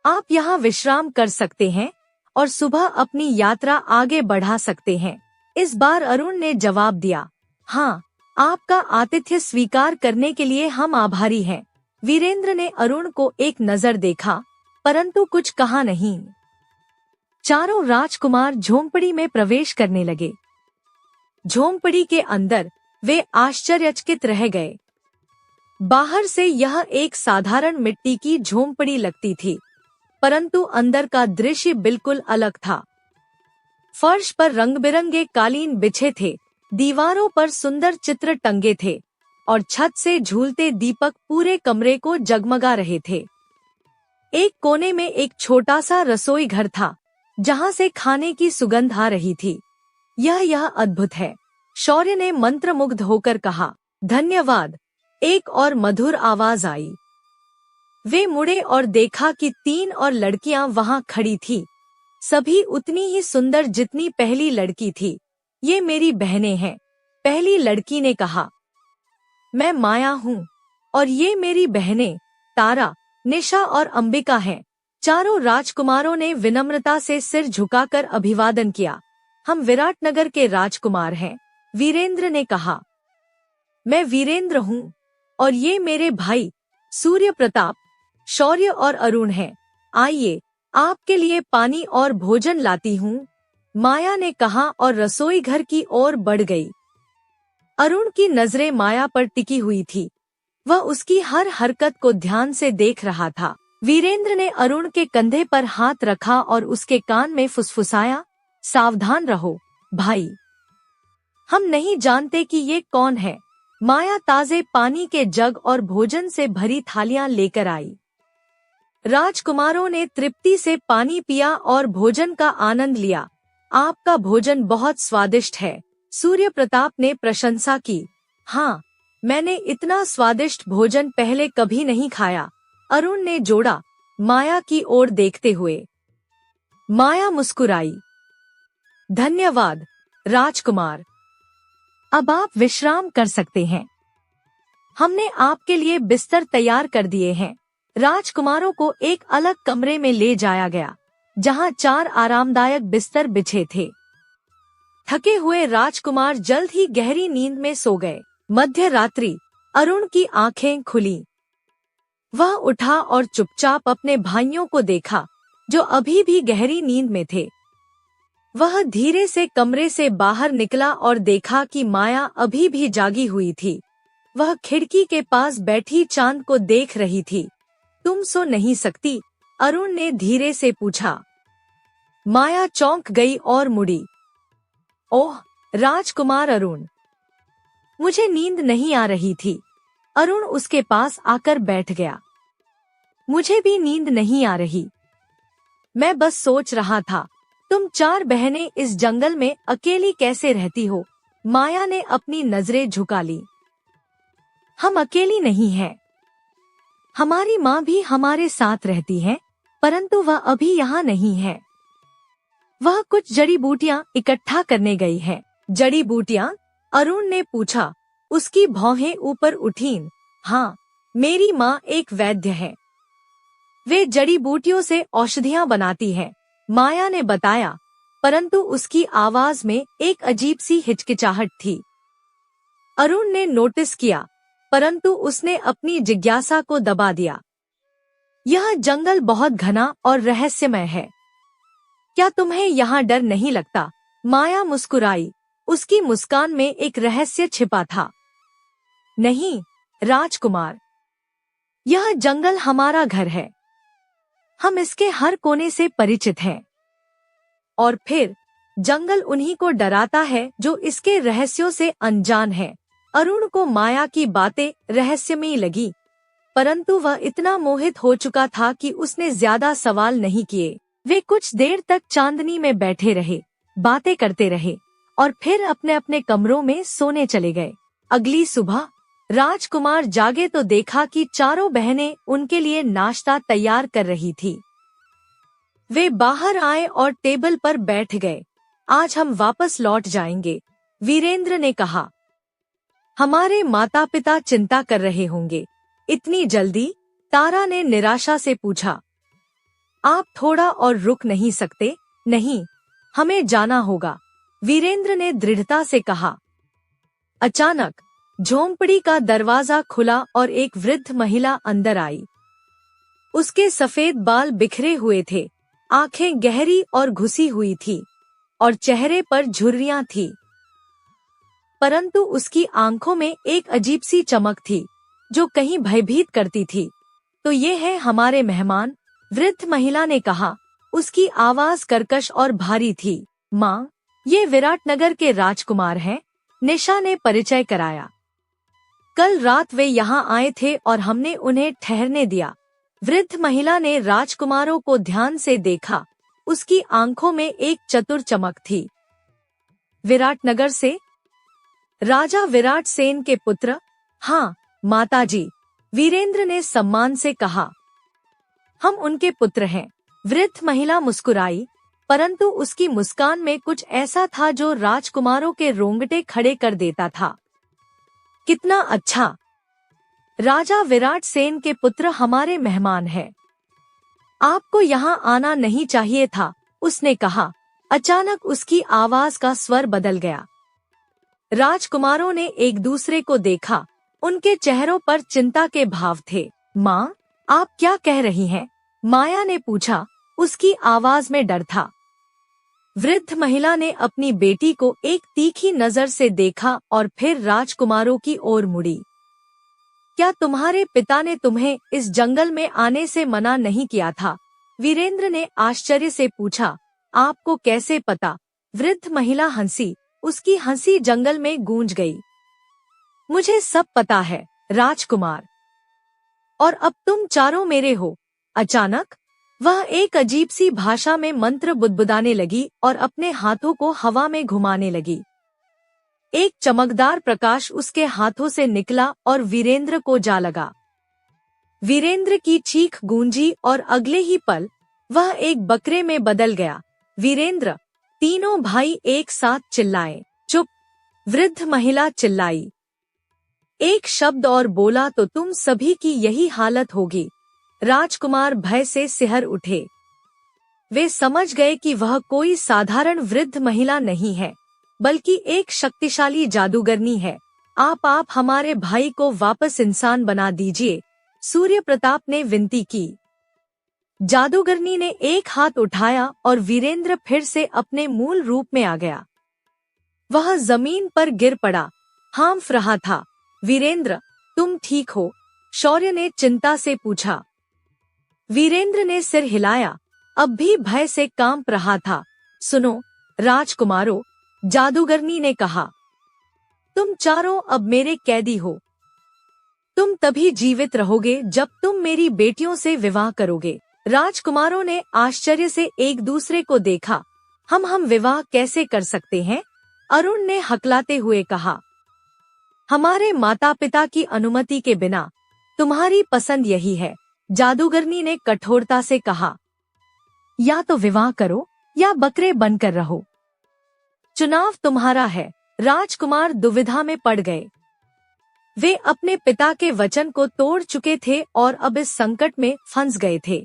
आप यहाँ विश्राम कर सकते हैं और सुबह अपनी यात्रा आगे बढ़ा सकते हैं। इस बार अरुण ने जवाब दिया। हाँ, आपका आतिथ्य स्वीकार करने के लिए हम आभारी हैं। वीरेंद्र ने अरुण को एक नजर देखा, परंतु कुछ कहा नहीं। चारों राजकुमार झोंपड़ी में प्रवेश करने लगे। झोंपड़ी के अंदर वे आश्चर्यचकित रह गए। बाहर से यह एक साधारण मिट्टी की झोंपड़ी लगती थी, परंतु अंदर का दृश्य बिल्कुल अलग था। फर्श पर रंग-बिरंगे कालीन बिछे थे, दीवारों पर सुंदर चित्र टंगे थे और छत से झूलते दीपक पूरे कमरे को जगमगा रहे थे। एक कोने में एक छोटा सा रसोई घर था, जहां से खाने की सुगंध आ रही थी। यह अद्भुत है, शौर्य ने मंत्रमुग्ध होकर कहा। धन्यवाद, एक और मधुर आवाज आई। वे मुड़े और देखा कि 3 और लड़कियां वहां खड़ी थी, सभी उतनी ही सुंदर जितनी पहली लड़की थी। ये मेरी बहनें हैं, पहली लड़की ने कहा। मैं माया हूँ और ये मेरी बहनें तारा, निशा और अंबिका हैं। चारों राजकुमारों ने विनम्रता से सिर झुकाकर अभिवादन किया। हम विराटनगर के राजकुमार हैं, वीरेंद्र ने कहा। मैं वीरेंद्र हूँ और ये मेरे भाई सूर्य प्रताप, शौर्य और अरुण हैं। आइए, आपके लिए पानी और भोजन लाती हूँ, माया ने कहा और रसोई घर की ओर बढ़ गई। अरुण की नजरें माया पर टिकी हुई थी। वह उसकी हर हरकत को ध्यान से देख रहा था। वीरेंद्र ने अरुण के कंधे पर हाथ रखा और उसके कान में फुसफुसाया, सावधान रहो, भाई। हम नहीं जानते कि ये कौन है, माया ताजे पानी के जग और भोजन से भरी थालियां लेकर आई। राजकुमारों ने तृप्ति से पानी पिया और भोजन का आनंद लिया। आपका भोजन बहुत स्वादिष्ट है, सूर्य प्रताप ने प्रशंसा की। हाँ, मैंने इतना स्वादिष्ट भोजन पहले कभी नहीं खाया, अरुण ने जोड़ा, माया की ओर देखते हुए। माया मुस्कुराई। धन्यवाद राजकुमार, अब आप विश्राम कर सकते हैं। हमने आपके लिए बिस्तर तैयार कर दिए हैं। राजकुमारों को एक अलग कमरे में ले जाया गया, जहां 4 आरामदायक बिस्तर बिछे थे। थके हुए राजकुमार जल्द ही गहरी नींद में सो गए। मध्य रात्रि, अरुण की आंखें खुली। वह उठा और चुपचाप अपने भाइयों को देखा, जो अभी भी गहरी नींद में थे। वह धीरे से कमरे से बाहर निकला और देखा कि माया अभी भी जागी हुई थी। वह खिड़की के पास बैठी चांद को देख रही थी। तुम सो नहीं सकती? अरुण ने धीरे से पूछा। माया चौंक गई और मुड़ी। ओह राजकुमार अरुण, मुझे नींद नहीं आ रही थी। अरुण उसके पास आकर बैठ गया। मुझे भी नींद नहीं आ रही। मैं बस सोच रहा था, तुम 4 बहनें इस जंगल में अकेली कैसे रहती हो? माया ने अपनी नजरें झुका ली। हम अकेली नहीं हैं। हमारी माँ भी हमारे साथ रहती है, परंतु वह अभी यहाँ नहीं है। वह कुछ जड़ी बूटियाँ इकट्ठा करने गई है। जड़ी बूटियाँ? अरुण ने पूछा। उसकी भौहें ऊपर उठीं। हाँ, मेरी माँ एक वैद्य है। वे जड़ी बूटियों से औषधियाँ बनाती है, माया ने बताया, परंतु उसकी आवाज में एक अजीब सी हिचकिचाहट थी। अरुण ने नोटिस किया, परंतु उसने अपनी जिज्ञासा को दबा दिया। यह जंगल बहुत घना और रहस्यमय है। क्या तुम्हें यहाँ डर नहीं लगता? माया मुस्कुराई। उसकी मुस्कान में एक रहस्य छिपा था। नहीं राजकुमार, यह जंगल हमारा घर है। हम इसके हर कोने से परिचित हैं। और फिर जंगल उन्हीं को डराता है जो इसके रहस्यों से अनजान है। अरुण को माया की बातें रहस्यमयी लगी, परंतु वह इतना मोहित हो चुका था कि उसने ज्यादा सवाल नहीं किए। वे कुछ देर तक चांदनी में बैठे रहे, बातें करते रहे और फिर अपने अपने कमरों में सोने चले गए। अगली सुबह राजकुमार जागे तो देखा कि चारों बहनें उनके लिए नाश्ता तैयार कर रही थी। वे बाहर आए और टेबल पर बैठ गए। आज हम वापस लौट जाएंगे, वीरेंद्र ने कहा। हमारे माता पिता चिंता कर रहे होंगे। इतनी जल्दी? तारा ने निराशा से पूछा। आप थोड़ा और रुक नहीं सकते? नहीं, हमें जाना होगा, वीरेंद्र ने दृढ़ता से कहा। अचानक झोंपड़ी का दरवाजा खुला और एक वृद्ध महिला अंदर आई। उसके सफेद बाल बिखरे हुए थे, आंखें गहरी और घुसी हुई थी और चेहरे पर झुर्रियां थी, परंतु उसकी आंखों में एक अजीब सी चमक थी जो कहीं भयभीत करती थी। तो ये है हमारे मेहमान, वृद्ध महिला ने कहा। उसकी आवाज कर्कश और भारी थी। माँ, ये विराटनगर के राजकुमार हैं, निशा ने परिचय कराया। कल रात वे यहाँ आए थे और हमने उन्हें ठहरने दिया। वृद्ध महिला ने राजकुमारों को ध्यान से देखा। उसकी आंखों में एक चतुर चमक थी। विराटनगर से? राजा विराट सेन के पुत्र? हाँ माताजी, वीरेंद्र ने सम्मान से कहा। हम उनके पुत्र हैं। वृद्ध महिला मुस्कुराई, परंतु उसकी मुस्कान में कुछ ऐसा था जो राजकुमारों के रोंगटे खड़े कर देता था। कितना अच्छा! राजा विराट सेन के पुत्र हमारे मेहमान हैं। आपको यहाँ आना नहीं चाहिए था, उसने कहा। अचानक उसकी आवाज का स्वर बदल गया। राजकुमारों ने एक दूसरे को देखा। उनके चेहरों पर चिंता के भाव थे। माँ, आप क्या कह रही हैं? माया ने पूछा। उसकी आवाज में डर था। वृद्ध महिला ने अपनी बेटी को एक तीखी नजर से देखा और फिर राजकुमारों की ओर मुड़ी। क्या तुम्हारे पिता ने तुम्हें इस जंगल में आने से मना नहीं किया था? वीरेंद्र ने आश्चर्य से पूछा। आपको कैसे पता? वृद्ध महिला हंसी। उसकी हंसी जंगल में गूंज गई। मुझे सब पता है, राजकुमार। और अब तुम चारों मेरे हो। अचानक वह एक अजीब सी भाषा में मंत्र बुदबुदाने लगी और अपने हाथों को हवा में घुमाने लगी। एक चमकदार प्रकाश उसके हाथों से निकला और वीरेंद्र को जा लगा। वीरेंद्र की चीख गूंजी और अगले ही पल वह एक बकरे में बदल गया। वीरेंद्र! तीनों भाई एक साथ चिल्लाए। चुप! वृद्ध महिला चिल्लाई। एक शब्द और बोला तो तुम सभी की यही हालत होगी। राजकुमार भय से सिहर उठे। वे समझ गए कि वह कोई साधारण वृद्ध महिला नहीं है, बल्कि एक शक्तिशाली जादूगरनी है। आप हमारे भाई को वापस इंसान बना दीजिए, सूर्य प्रताप ने विनती की। जादूगरनी ने एक हाथ उठाया और वीरेंद्र फिर से अपने मूल रूप में आ गया। वह जमीन पर गिर पड़ा, हाँफ रहा था। वीरेंद्र, तुम ठीक हो? शौर्य ने चिंता से पूछा। वीरेंद्र ने सिर हिलाया, अब भी भय से कांप रहा था। सुनो राजकुमारों, जादूगरनी ने कहा, तुम चारों अब मेरे कैदी हो। तुम तभी जीवित रहोगे जब तुम मेरी बेटियों से विवाह करोगे। राजकुमारों ने आश्चर्य से एक दूसरे को देखा। हम विवाह कैसे कर सकते हैं? अरुण ने हकलाते हुए कहा। हमारे माता पिता की अनुमति के बिना। तुम्हारी पसंद यही है, जादूगरनी ने कठोरता से कहा। या तो विवाह करो या बकरे बनकर रहो। चुनाव तुम्हारा है। राजकुमार दुविधा में पड़ गए। वे अपने पिता के वचन को तोड़ चुके थे और अब इस संकट में फंस गए थे।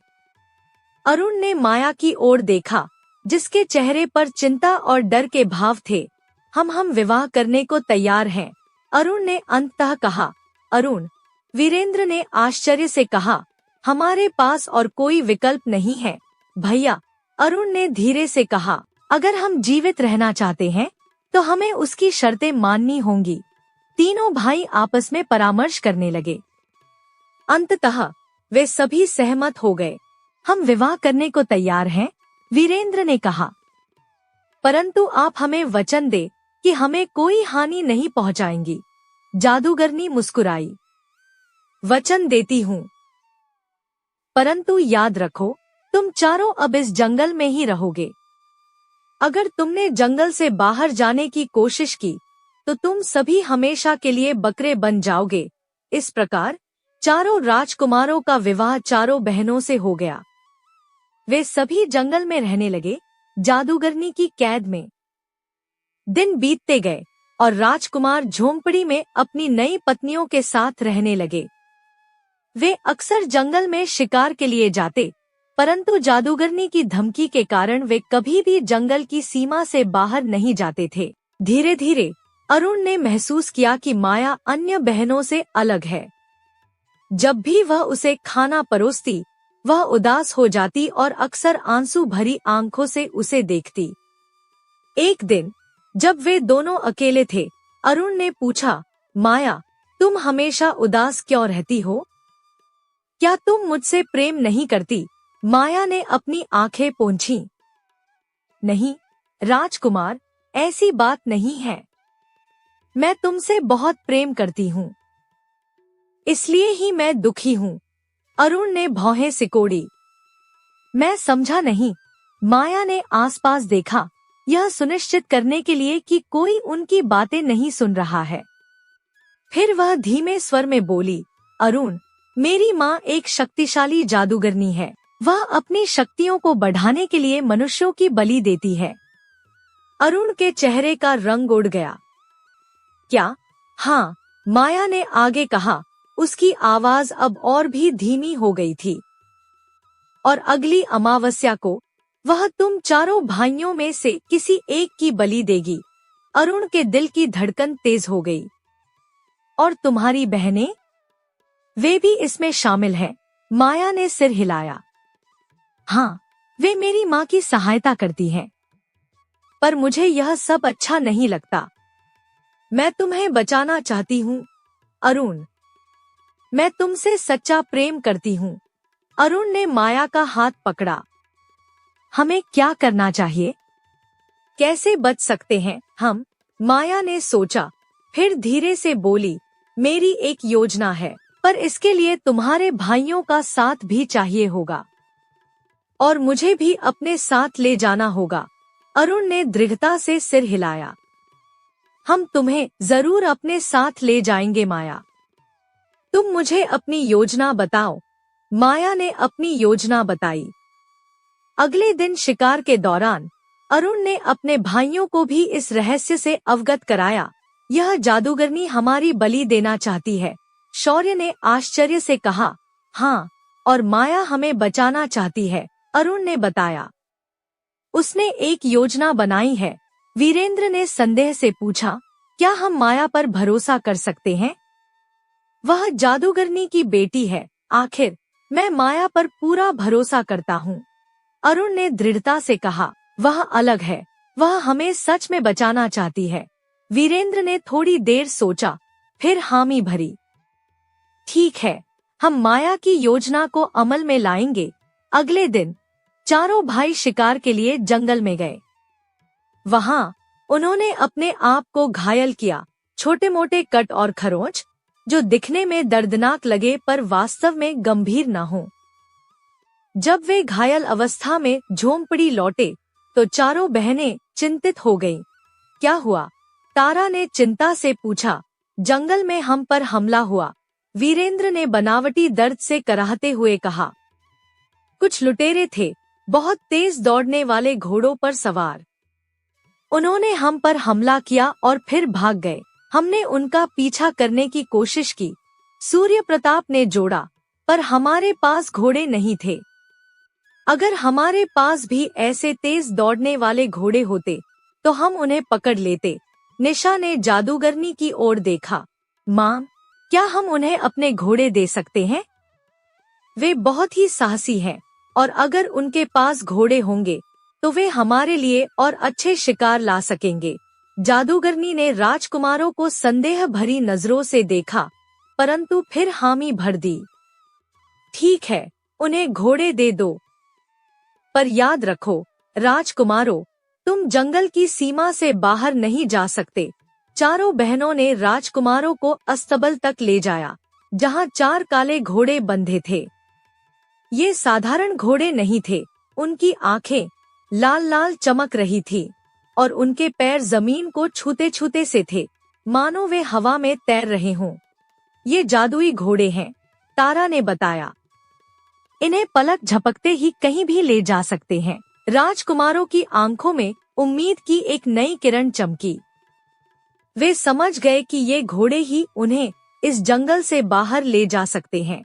अरुण ने माया की ओर देखा, जिसके चेहरे पर चिंता और डर के भाव थे। हम विवाह करने को तैयार हैं, अरुण ने अंततः कहा। अरुण! वीरेंद्र ने आश्चर्य से कहा। हमारे पास और कोई विकल्प नहीं है भैया, अरुण ने धीरे से कहा। अगर हम जीवित रहना चाहते हैं तो हमें उसकी शर्तें माननी होंगी। तीनों भाई आपस में परामर्श करने लगे। अंततः वे सभी सहमत हो गए। हम विवाह करने को तैयार हैं, वीरेंद्र ने कहा। परंतु आप हमें वचन दे कि हमें कोई हानि नहीं पहुंचाएंगी। जादूगरनी मुस्कुराई। वचन देती हूँ, परंतु याद रखो, तुम चारों अब इस जंगल में ही रहोगे। अगर तुमने जंगल से बाहर जाने की कोशिश की तो तुम सभी हमेशा के लिए बकरे बन जाओगे। इस प्रकार चारों राजकुमारों का विवाह चारों बहनों से हो गया। वे सभी जंगल में रहने लगे, जादूगरनी की कैद में। दिन बीतते गए और राजकुमार झोंपड़ी में अपनी नई पत्नियों के साथ रहने लगे। वे अक्सर जंगल में शिकार के लिए जाते, परंतु जादूगरनी की धमकी के कारण वे कभी भी जंगल की सीमा से बाहर नहीं जाते थे। धीरे धीरे अरुण ने महसूस किया कि माया अन्य बहनों से अलग है। जब भी वह उसे खाना परोसती, वह उदास हो जाती और अक्सर आंसू भरी आंखों से उसे देखती। एक दिन जब वे दोनों अकेले थे, अरुण ने पूछा, माया, तुम हमेशा उदास क्यों रहती हो? क्या तुम मुझसे प्रेम नहीं करती? माया ने अपनी आंखें पोंछी। नहीं राजकुमार, ऐसी बात नहीं है। मैं तुमसे बहुत प्रेम करती हूँ, इसलिए ही मैं दुखी हूँ। अरुण ने भौहें सिकोड़ी। मैं समझा नहीं। माया ने आसपास देखा, यह सुनिश्चित करने के लिए कि कोई उनकी बातें नहीं सुन रहा है। फिर वह धीमे स्वर में बोली, अरुण, मेरी माँ एक शक्तिशाली जादूगरनी है। वह अपनी शक्तियों को बढ़ाने के लिए मनुष्यों की बलि देती है। अरुण के चेहरे का रंग उड़ गया। क्या? हाँ, माया ने आगे कहा। उसकी आवाज अब और भी धीमी हो गई थी। और अगली अमावस्या को वह तुम चारों भाइयों में से किसी एक की बलि देगी। अरुण के दिल की धड़कन तेज हो गई। और तुम्हारी बहनें? वे भी इसमें शामिल हैं? माया ने सिर हिलाया। हाँ, वे मेरी माँ की सहायता करती हैं। पर मुझे यह सब अच्छा नहीं लगता। मैं तुम्हें बचाना चाहती हूँ अरुण। मैं तुमसे सच्चा प्रेम करती हूँ। अरुण ने माया का हाथ पकड़ा। हमें क्या करना चाहिए? कैसे बच सकते हैं हम? माया ने सोचा, फिर धीरे से बोली, मेरी एक योजना है, पर इसके लिए तुम्हारे भाइयों का साथ भी चाहिए होगा और मुझे भी अपने साथ ले जाना होगा। अरुण ने दृढ़ता से सिर हिलाया। हम तुम्हें जरूर अपने साथ ले जाएंगे माया। तुम मुझे अपनी योजना बताओ। माया ने अपनी योजना बताई। अगले दिन शिकार के दौरान अरुण ने अपने भाइयों को भी इस रहस्य से अवगत कराया। यह जादूगरनी हमारी बलि देना चाहती है। शौर्य ने आश्चर्य से कहा। हाँ, और माया हमें बचाना चाहती है, अरुण ने बताया। उसने एक योजना बनाई है। वीरेंद्र ने संदेह से पूछा। क्या हम माया पर भरोसा कर सकते हैं? वह जादूगरनी की बेटी है। आखिर मैं माया पर पूरा भरोसा करता हूँ, अरुण ने दृढ़ता से कहा। वह अलग है, वह हमें सच में बचाना चाहती है। वीरेंद्र ने थोड़ी देर सोचा, फिर हामी भरी। ठीक है, हम माया की योजना को अमल में लाएंगे। अगले दिन चारों भाई शिकार के लिए जंगल में गए। वहां उन्होंने अपने आप को घायल किया। छोटे मोटे कट और खरोंच जो दिखने में दर्दनाक लगे पर वास्तव में गंभीर न हो। जब वे घायल अवस्था में झोंपड़ी लौटे तो चारों बहनें चिंतित हो गईं। क्या हुआ? तारा ने चिंता से पूछा। जंगल में हम पर हमला हुआ, वीरेंद्र ने बनावटी दर्द से कराहते हुए कहा। कुछ लुटेरे थे, बहुत तेज दौड़ने वाले घोड़ों पर सवार। उन्होंने हम पर हमला किया और फिर भाग गए। हमने उनका पीछा करने की कोशिश की, सूर्य प्रताप ने जोड़ा, पर हमारे पास घोड़े नहीं थे। अगर हमारे पास भी ऐसे तेज दौड़ने वाले घोड़े होते तो हम उन्हें पकड़ लेते। निशा ने जादूगरनी की ओर देखा। माँ, क्या हम उन्हें अपने घोड़े दे सकते हैं? वे बहुत ही साहसी हैं और अगर उनके पास घोड़े होंगे तो वे हमारे लिए और अच्छे शिकार ला सकेंगे। जादूगरनी ने राजकुमारों को संदेह भरी नजरों से देखा, परंतु फिर हामी भर दी। ठीक है, उन्हें घोड़े दे दो, पर याद रखो राजकुमारों, तुम जंगल की सीमा से बाहर नहीं जा सकते। चारों बहनों ने राजकुमारों को अस्तबल तक ले जाया, जहां 4 काले घोड़े बंधे थे। ये साधारण घोड़े नहीं थे, उनकी आंखें लाल लाल चमक रही थी और उनके पैर जमीन को छूते छूते से थे, मानो वे हवा में तैर रहे हों। ये जादुई घोड़े हैं, तारा ने बताया। इन्हें पलक झपकते ही कहीं भी ले जा सकते हैं। राजकुमारों की आंखों में उम्मीद की एक नई किरण चमकी। वे समझ गए कि ये घोड़े ही उन्हें इस जंगल से बाहर ले जा सकते हैं।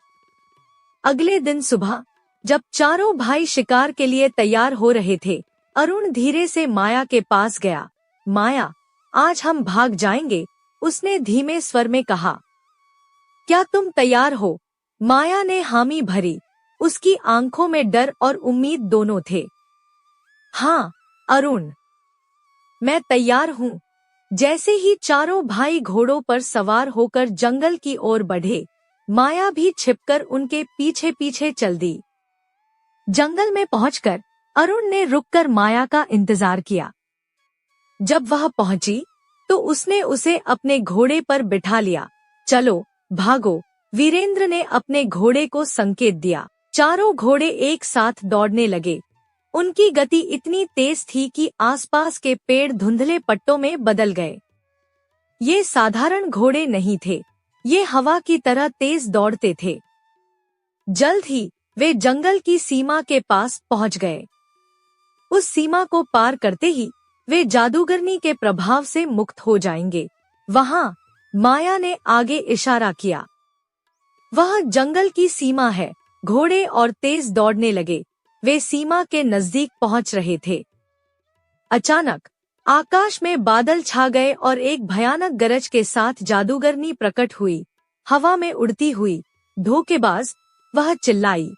अगले दिन सुबह जब चारों भाई शिकार के लिए तैयार हो रहे थे, अरुण धीरे से माया के पास गया। माया, आज हम भाग जाएंगे, उसने धीमे स्वर में कहा। क्या तुम तैयार हो? माया ने हामी भरी। उसकी आंखों में डर और उम्मीद दोनों थे। हाँ अरुण, मैं तैयार हूँ। जैसे ही चारों भाई घोड़ों पर सवार होकर जंगल की ओर बढ़े, माया भी छिपकर उनके पीछे पीछे चल दी। जंगल में पहुंचकर अरुण ने रुककर माया का इंतजार किया। जब वह पहुंची तो उसने उसे अपने घोड़े पर बिठा लिया। चलो भागो, वीरेंद्र ने अपने घोड़े को संकेत दिया। चारों घोड़े एक साथ दौड़ने लगे। उनकी गति इतनी तेज थी कि आसपास के पेड़ धुंधले पट्टों में बदल गए। ये साधारण घोड़े नहीं थे, ये हवा की तरह तेज दौड़ते थे। जल्द ही वे जंगल की सीमा के पास पहुंच गए। उस सीमा को पार करते ही वे जादूगरनी के प्रभाव से मुक्त हो जाएंगे। वहां माया ने आगे इशारा किया। वह जंगल की सीमा है। घोड़े और तेज दौड़ने लगे। वे सीमा के नजदीक पहुंच रहे थे। अचानक आकाश में बादल छा गए और एक भयानक गरज के साथ जादूगरनी प्रकट हुई। हवा में उड़ती हुई धोखेबाज, वह चिल्लाई।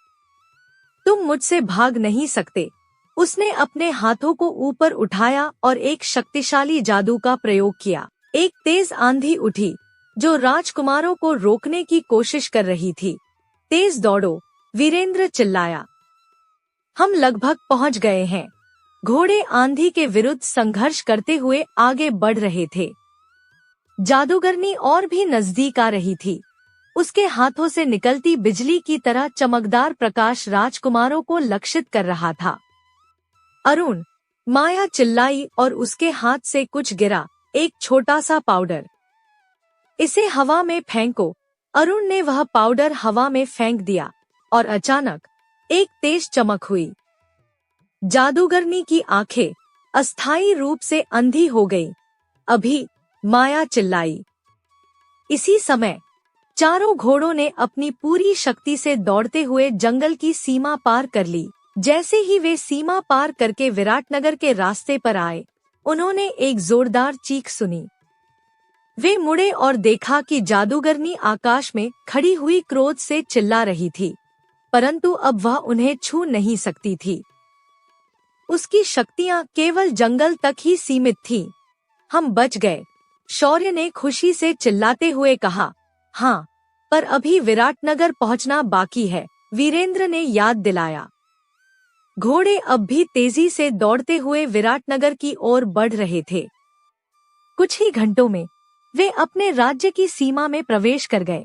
तुम मुझसे भाग नहीं सकते। उसने अपने हाथों को ऊपर उठाया और एक शक्तिशाली जादू का प्रयोग किया। एक तेज आंधी उठी जो राजकुमारों को रोकने की कोशिश कर रही थी। तेज दौड़ो, वीरेंद्र चिल्लाया। हम लगभग पहुंच गए हैं। घोड़े आंधी के विरुद्ध संघर्ष करते हुए आगे बढ़ रहे थे। जादूगरनी और भी नजदीक आ रही थी। उसके हाथों से निकलती बिजली की तरह चमकदार प्रकाश राजकुमारों को लक्षित कर रहा था। अरुण, माया चिल्लाई और उसके हाथ से कुछ गिरा, एक छोटा सा पाउडर। इसे हवा में फेंको। अरुण ने वह पाउडर हवा में फेंक दिया और अचानक एक तेज चमक हुई। जादूगरनी की आंखें अस्थायी रूप से अंधी हो गईं। अभी, माया चिल्लाई। इसी समय चारों घोड़ों ने अपनी पूरी शक्ति से दौड़ते हुए जंगल की सीमा पार कर ली। जैसे ही वे सीमा पार करके विराटनगर के रास्ते पर आए, उन्होंने एक जोरदार चीख सुनी। वे मुड़े और देखा कि जादूगरनी आकाश में खड़ी हुई क्रोध से चिल्ला रही थी, परंतु अब वह उन्हें छू नहीं सकती थी। उसकी शक्तियां केवल जंगल तक ही सीमित थीं। हम बच गए, शौर्य ने खुशी से चिल्लाते हुए कहा। हाँ, पर अभी विराटनगर पहुंचना बाकी है, वीरेंद्र ने याद दिलाया। घोड़े अब भी तेजी से दौड़ते हुए विराटनगर की ओर बढ़ रहे थे। कुछ ही घंटों में वे अपने राज्य की सीमा में प्रवेश कर गए।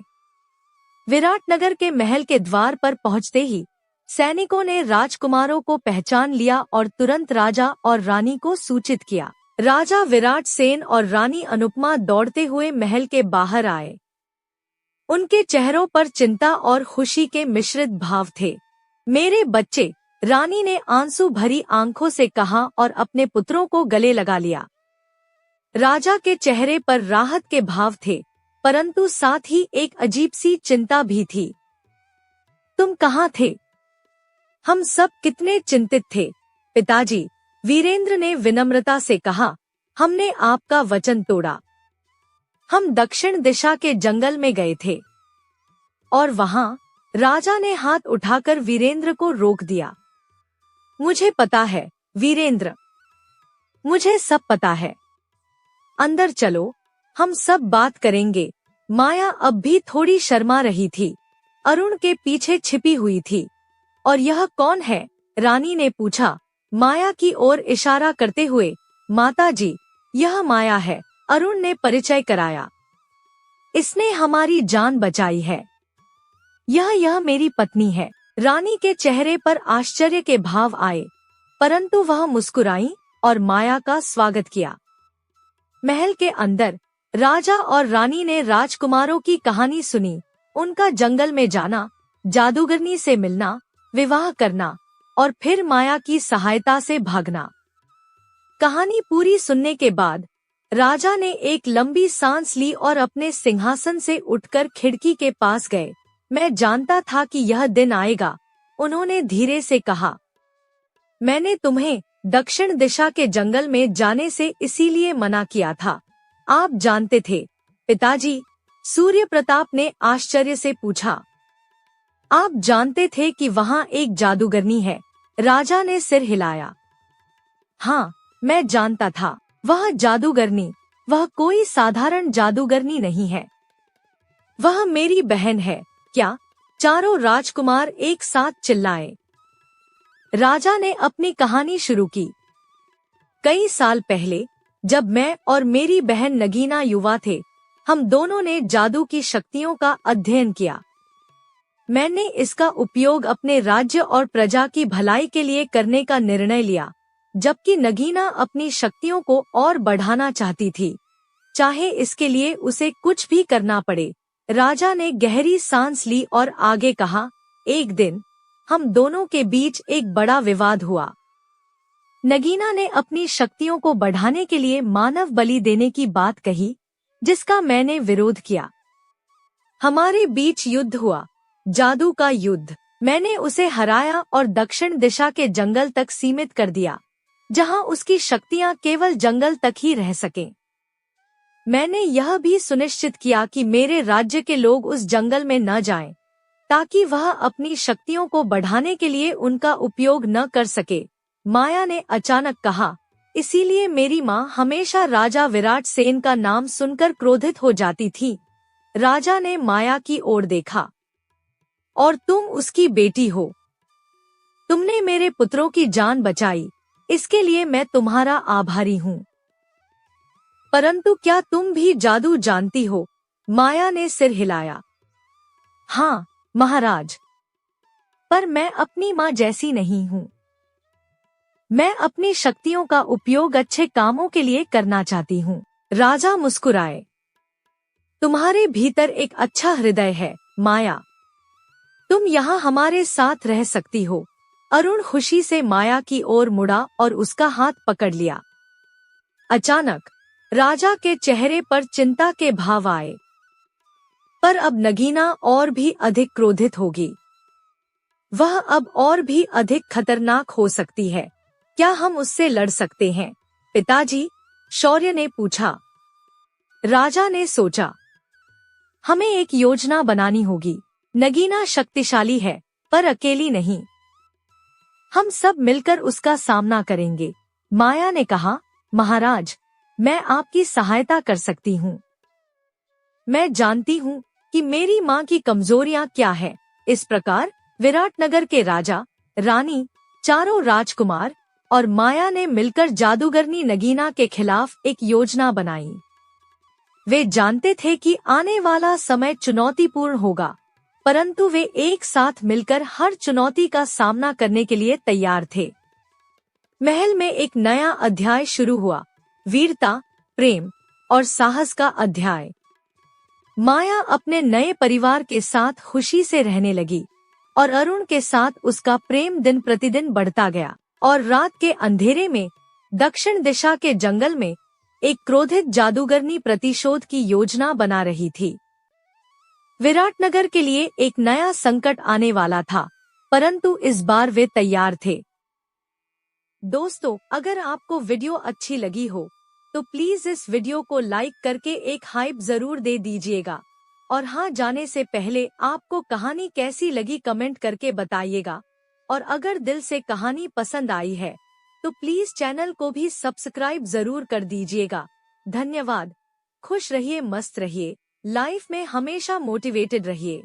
विराटनगर के महल के द्वार पर पहुंचते ही सैनिकों ने राजकुमारों को पहचान लिया और तुरंत राजा और रानी को सूचित किया। राजा विराट सेन और रानी अनुपमा दौड़ते हुए महल के बाहर आए। उनके चेहरों पर चिंता और खुशी के मिश्रित भाव थे। मेरे बच्चे, रानी ने आंसू भरी आंखों से कहा और अपने पुत्रों को गले लगा लिया। राजा के चेहरे पर राहत के भाव थे, परंतु साथ ही एक अजीब सी चिंता भी थी। तुम कहाँ थे? हम सब कितने चिंतित थे, पिताजी, वीरेंद्र ने विनम्रता से कहा। हमने आपका वचन तोड़ा। हम दक्षिण दिशा के जंगल में गए थे। और वहां, राजा ने हाथ उठाकर वीरेंद्र को रोक दिया। मुझे पता है, वीरेंद्र, मुझे सब पता है। अंदर चलो, हम सब बात करेंगे। माया अब भी थोड़ी शर्मा रही थी, अरुण के पीछे छिपी हुई थी। और यह कौन है? रानी ने पूछा, माया की ओर इशारा करते हुए। माताजी, यह माया है, अरुण ने परिचय कराया। इसने हमारी जान बचाई है। यह मेरी पत्नी है। रानी के चेहरे पर आश्चर्य के भाव आए, परंतु वह मुस्कुराई और माया का स्वागत किया। महल के अंदर राजा और रानी ने राजकुमारों की कहानी सुनी, उनका जंगल में जाना, जादूगरनी से मिलना, विवाह करना और फिर माया की सहायता से भागना। कहानी पूरी सुनने के बाद राजा ने एक लंबी सांस ली और अपने सिंहासन से उठकर खिड़की के पास गए। मैं जानता था कि यह दिन आएगा, उन्होंने धीरे से कहा। मैंने तुम्हें दक्षिण दिशा के जंगल में जाने से इसीलिए मना किया था। आप जानते थे, पिताजी, सूर्य प्रताप ने आश्चर्य से पूछा। आप जानते थे कि वहाँ एक जादूगरनी है? राजा ने सिर हिलाया। हाँ, मैं जानता था। वह जादूगरनी, वह कोई साधारण जादूगरनी नहीं है। वह मेरी बहन है। क्या? चारों राजकुमार एक साथ चिल्लाए। राजा ने अपनी कहानी शुरू की। कई साल पहले, जब मैं और मेरी बहन नगीना युवा थे, हम दोनों ने जादू की शक्तियों का अध्ययन किया। मैंने इसका उपयोग अपने राज्य और प्रजा की भलाई के लिए करने का निर्णय लिया, जबकि नगीना अपनी शक्तियों को और बढ़ाना चाहती थी, चाहे इसके लिए उसे कुछ भी करना पड़े। राजा ने गहरी सांस ली और आगे कहा, एक दिन हम दोनों के बीच एक बड़ा विवाद हुआ। नगीना ने अपनी शक्तियों को बढ़ाने के लिए मानव बलि देने की बात कही, जिसका मैंने विरोध किया। हमारे बीच युद्ध हुआ, जादू का युद्ध। मैंने उसे हराया और दक्षिण दिशा के जंगल तक सीमित कर दिया, जहां उसकी शक्तियां केवल जंगल तक ही रह सकें। मैंने यह भी सुनिश्चित किया कि मेरे राज्य के लोग उस जंगल में न जाएं, ताकि वह अपनी शक्तियों को बढ़ाने के लिए उनका उपयोग न कर सके। माया ने अचानक कहा, इसीलिए मेरी माँ हमेशा राजा विराट सेन का नाम सुनकर क्रोधित हो जाती थी। राजा ने माया की ओर देखा। और तुम उसकी बेटी हो। तुमने मेरे पुत्रों की जान बचाई, इसके लिए मैं तुम्हारा आभारी हूँ। परंतु क्या तुम भी जादू जानती हो? माया ने सिर हिलाया। हाँ महाराज, पर मैं अपनी माँ जैसी नहीं हूँ। मैं अपनी शक्तियों का उपयोग अच्छे कामों के लिए करना चाहती हूँ। राजा मुस्कुराए। तुम्हारे भीतर एक अच्छा हृदय है माया, तुम यहाँ हमारे साथ रह सकती हो। अरुण खुशी से माया की ओर मुड़ा और उसका हाथ पकड़ लिया। अचानक राजा के चेहरे पर चिंता के भाव आए। पर अब नगीना और भी अधिक क्रोधित होगी। वह अब और भी अधिक खतरनाक हो सकती है। क्या हम उससे लड़ सकते हैं? पिताजी, शौर्य ने पूछा। राजा ने सोचा, हमें एक योजना बनानी होगी। नगीना शक्तिशाली है, पर अकेली नहीं। हम सब मिलकर उसका सामना करेंगे। माया ने कहा, महाराज, मैं आपकी सहायता कर सकती हूँ। मैं जानती हूँ कि मेरी माँ की कमजोरियाँ क्या है। इस प्रकार विराटनगर के राजा, रानी, चारों राजकुमार और माया ने मिलकर जादूगरनी नगीना के खिलाफ एक योजना बनाई। वे जानते थे कि आने वाला समय चुनौतीपूर्ण होगा, परंतु वे एक साथ मिलकर हर चुनौती का सामना करने के लिए तैयार थे। महल में एक नया अध्याय शुरू हुआ, वीरता, प्रेम और साहस का अध्याय। माया अपने नए परिवार के साथ खुशी से रहने लगी और अरुण के साथ उसका प्रेम दिन प्रतिदिन बढ़ता गया। और रात के अंधेरे में दक्षिण दिशा के जंगल में एक क्रोधित जादूगरनी प्रतिशोध की योजना बना रही थी। विराटनगर के लिए एक नया संकट आने वाला था, परंतु इस बार वे तैयार थे। दोस्तों, अगर आपको वीडियो अच्छी लगी हो तो प्लीज इस वीडियो को लाइक करके एक हाइप जरूर दे दीजिएगा। और हाँ, जाने से पहले आपको कहानी कैसी लगी कमेंट करके बताइएगा। और अगर दिल से कहानी पसंद आई है तो प्लीज चैनल को भी सब्सक्राइब जरूर कर दीजिएगा। धन्यवाद। खुश रहिए, मस्त रहिए, लाइफ में हमेशा मोटिवेटेड रहिए।